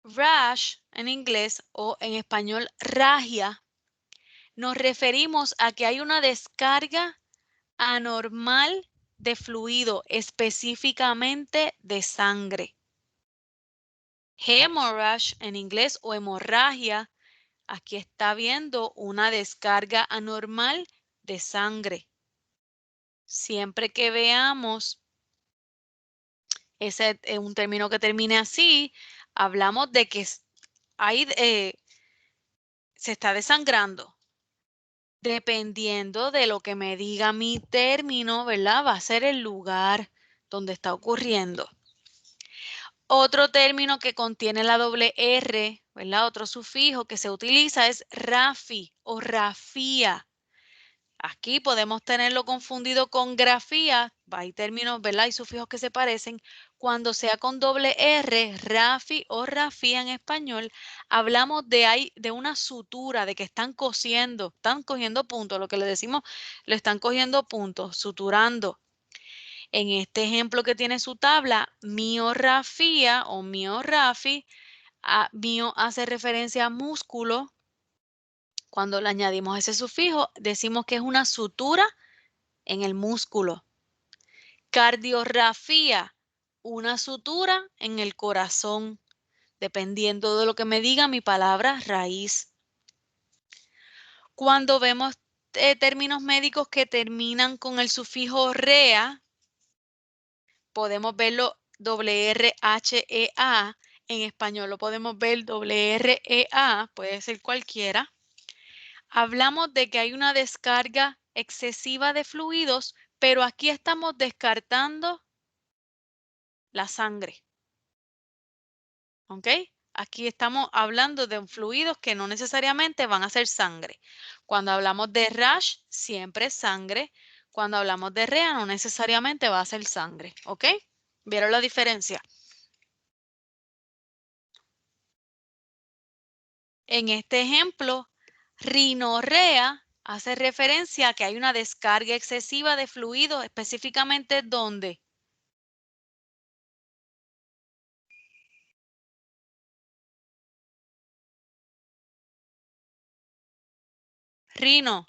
rash en inglés o en español ragia, nos referimos a que hay una descarga anormal de fluido, específicamente de sangre. Hemorrhage en inglés o hemorragia, aquí está viendo una descarga anormal de sangre. Siempre que veamos un término que termine así, hablamos de que hay, se está desangrando. Dependiendo de lo que me diga mi término, ¿verdad? Va a ser el lugar donde está ocurriendo. Otro término que contiene la doble R, ¿verdad? Otro sufijo que se utiliza es rafi o rafía. Aquí podemos tenerlo confundido con grafía. Hay términos, ¿verdad? Hay sufijos que se parecen. Cuando sea con doble R, rafi o rafía en español, hablamos de una sutura, de que están cosiendo, están cogiendo puntos. Lo que le decimos, lo están cogiendo puntos, suturando. En este ejemplo que tiene su tabla, miorrafía o miorrafi, mio hace referencia a músculo. Cuando le añadimos ese sufijo, decimos que es una sutura en el músculo. Cardiorrafía, una sutura en el corazón, dependiendo de lo que me diga mi palabra raíz. Cuando vemos términos médicos que terminan con el sufijo rea, podemos verlo WRHEA. En español lo podemos ver WREA, puede ser cualquiera. Hablamos de que hay una descarga excesiva de fluidos, pero aquí estamos descartando la sangre. ¿Ok? Aquí estamos hablando de fluidos que no necesariamente van a ser sangre. Cuando hablamos de rash, siempre es sangre. Cuando hablamos de rea, no necesariamente va a ser sangre. ¿Ok? ¿Vieron la diferencia? En este ejemplo, rinorrea hace referencia a que hay una descarga excesiva de fluidos, específicamente ¿dónde? Rino,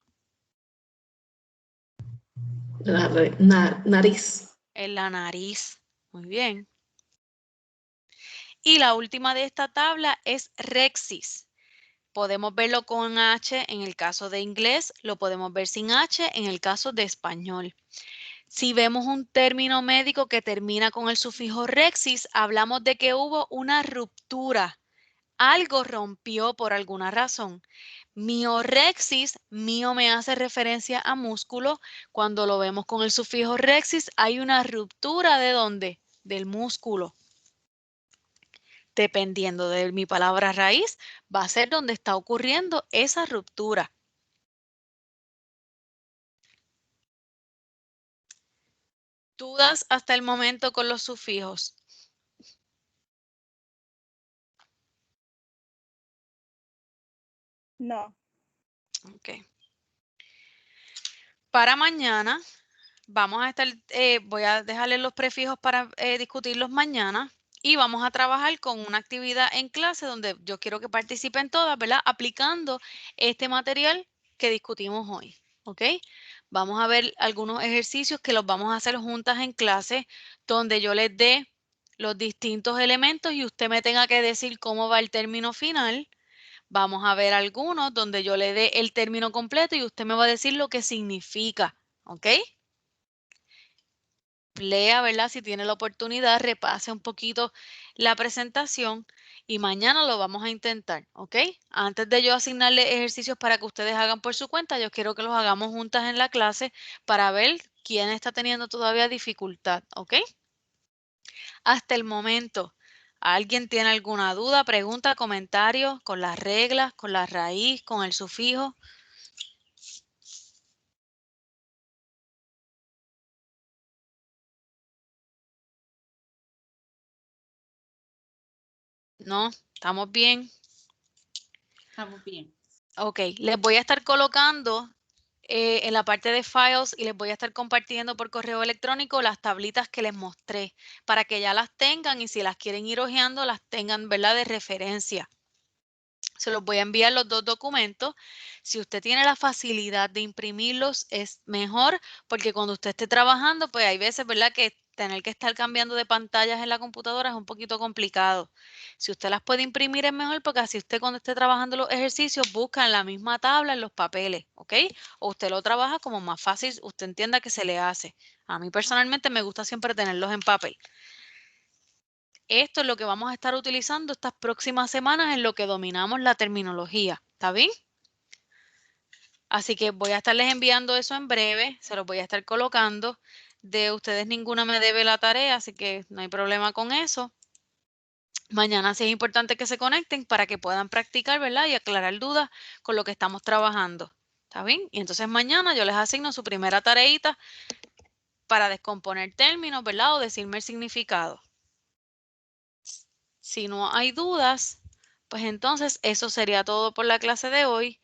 Nariz. en la nariz. Muy bien. Y la última de esta tabla es rexis. Podemos verlo con H en el caso de inglés, lo podemos ver sin H en el caso de español. Si vemos un término médico que termina con el sufijo rexis, hablamos de que hubo una ruptura. Algo rompió por alguna razón. Miorexis, mio me hace referencia a músculo. Cuando lo vemos con el sufijo rexis, hay una ruptura ¿de dónde? Del músculo. Dependiendo de mi palabra raíz, va a ser donde está ocurriendo esa ruptura. ¿Dudas hasta el momento con los sufijos? No. Ok. Para mañana vamos a estar, voy a dejarles los prefijos para discutirlos mañana y vamos a trabajar con una actividad en clase donde yo quiero que participen todas, ¿verdad? Aplicando este material que discutimos hoy, ¿ok? Vamos a ver algunos ejercicios que los vamos a hacer juntas en clase donde yo les dé los distintos elementos y usted me tenga que decir cómo va el término final. Vamos a ver algunos donde yo le dé el término completo y usted me va a decir lo que significa, ¿ok? Lea, ¿verdad? Si tiene la oportunidad, repase un poquito la presentación y mañana lo vamos a intentar, ¿ok? Antes de yo asignarle ejercicios para que ustedes hagan por su cuenta, yo quiero que los hagamos juntas en la clase para ver quién está teniendo todavía dificultad, ¿ok? Hasta el momento, ¿alguien tiene alguna duda, pregunta, comentario con las reglas, con la raíz, con el sufijo? ¿No? ¿Estamos bien? Estamos bien. Ok, les voy a estar colocando en la parte de files y les voy a estar compartiendo por correo electrónico las tablitas que les mostré para que ya las tengan y si las quieren ir hojeando las tengan, ¿verdad? De referencia. Se los voy a enviar los dos documentos. Si usted tiene la facilidad de imprimirlos es mejor porque cuando usted esté trabajando, pues hay veces, ¿verdad? Que tener que estar cambiando de pantallas en la computadora es un poquito complicado. Si usted las puede imprimir es mejor porque así usted cuando esté trabajando los ejercicios busca en la misma tabla en los papeles, ¿ok? O usted lo trabaja como más fácil, usted entienda que se le hace. A mí personalmente me gusta siempre tenerlos en papel. Esto es lo que vamos a estar utilizando estas próximas semanas en lo que dominamos la terminología. ¿Está bien? Así que voy a estarles enviando eso en breve. Se los voy a estar colocando. De ustedes ninguna me debe la tarea, así que no hay problema con eso. Mañana sí es importante que se conecten para que puedan practicar, ¿verdad? Y aclarar dudas con lo que estamos trabajando. ¿Está bien? Y entonces mañana yo les asigno su primera tareita para descomponer términos, ¿verdad? O decirme el significado. Si no hay dudas, pues entonces eso sería todo por la clase de hoy.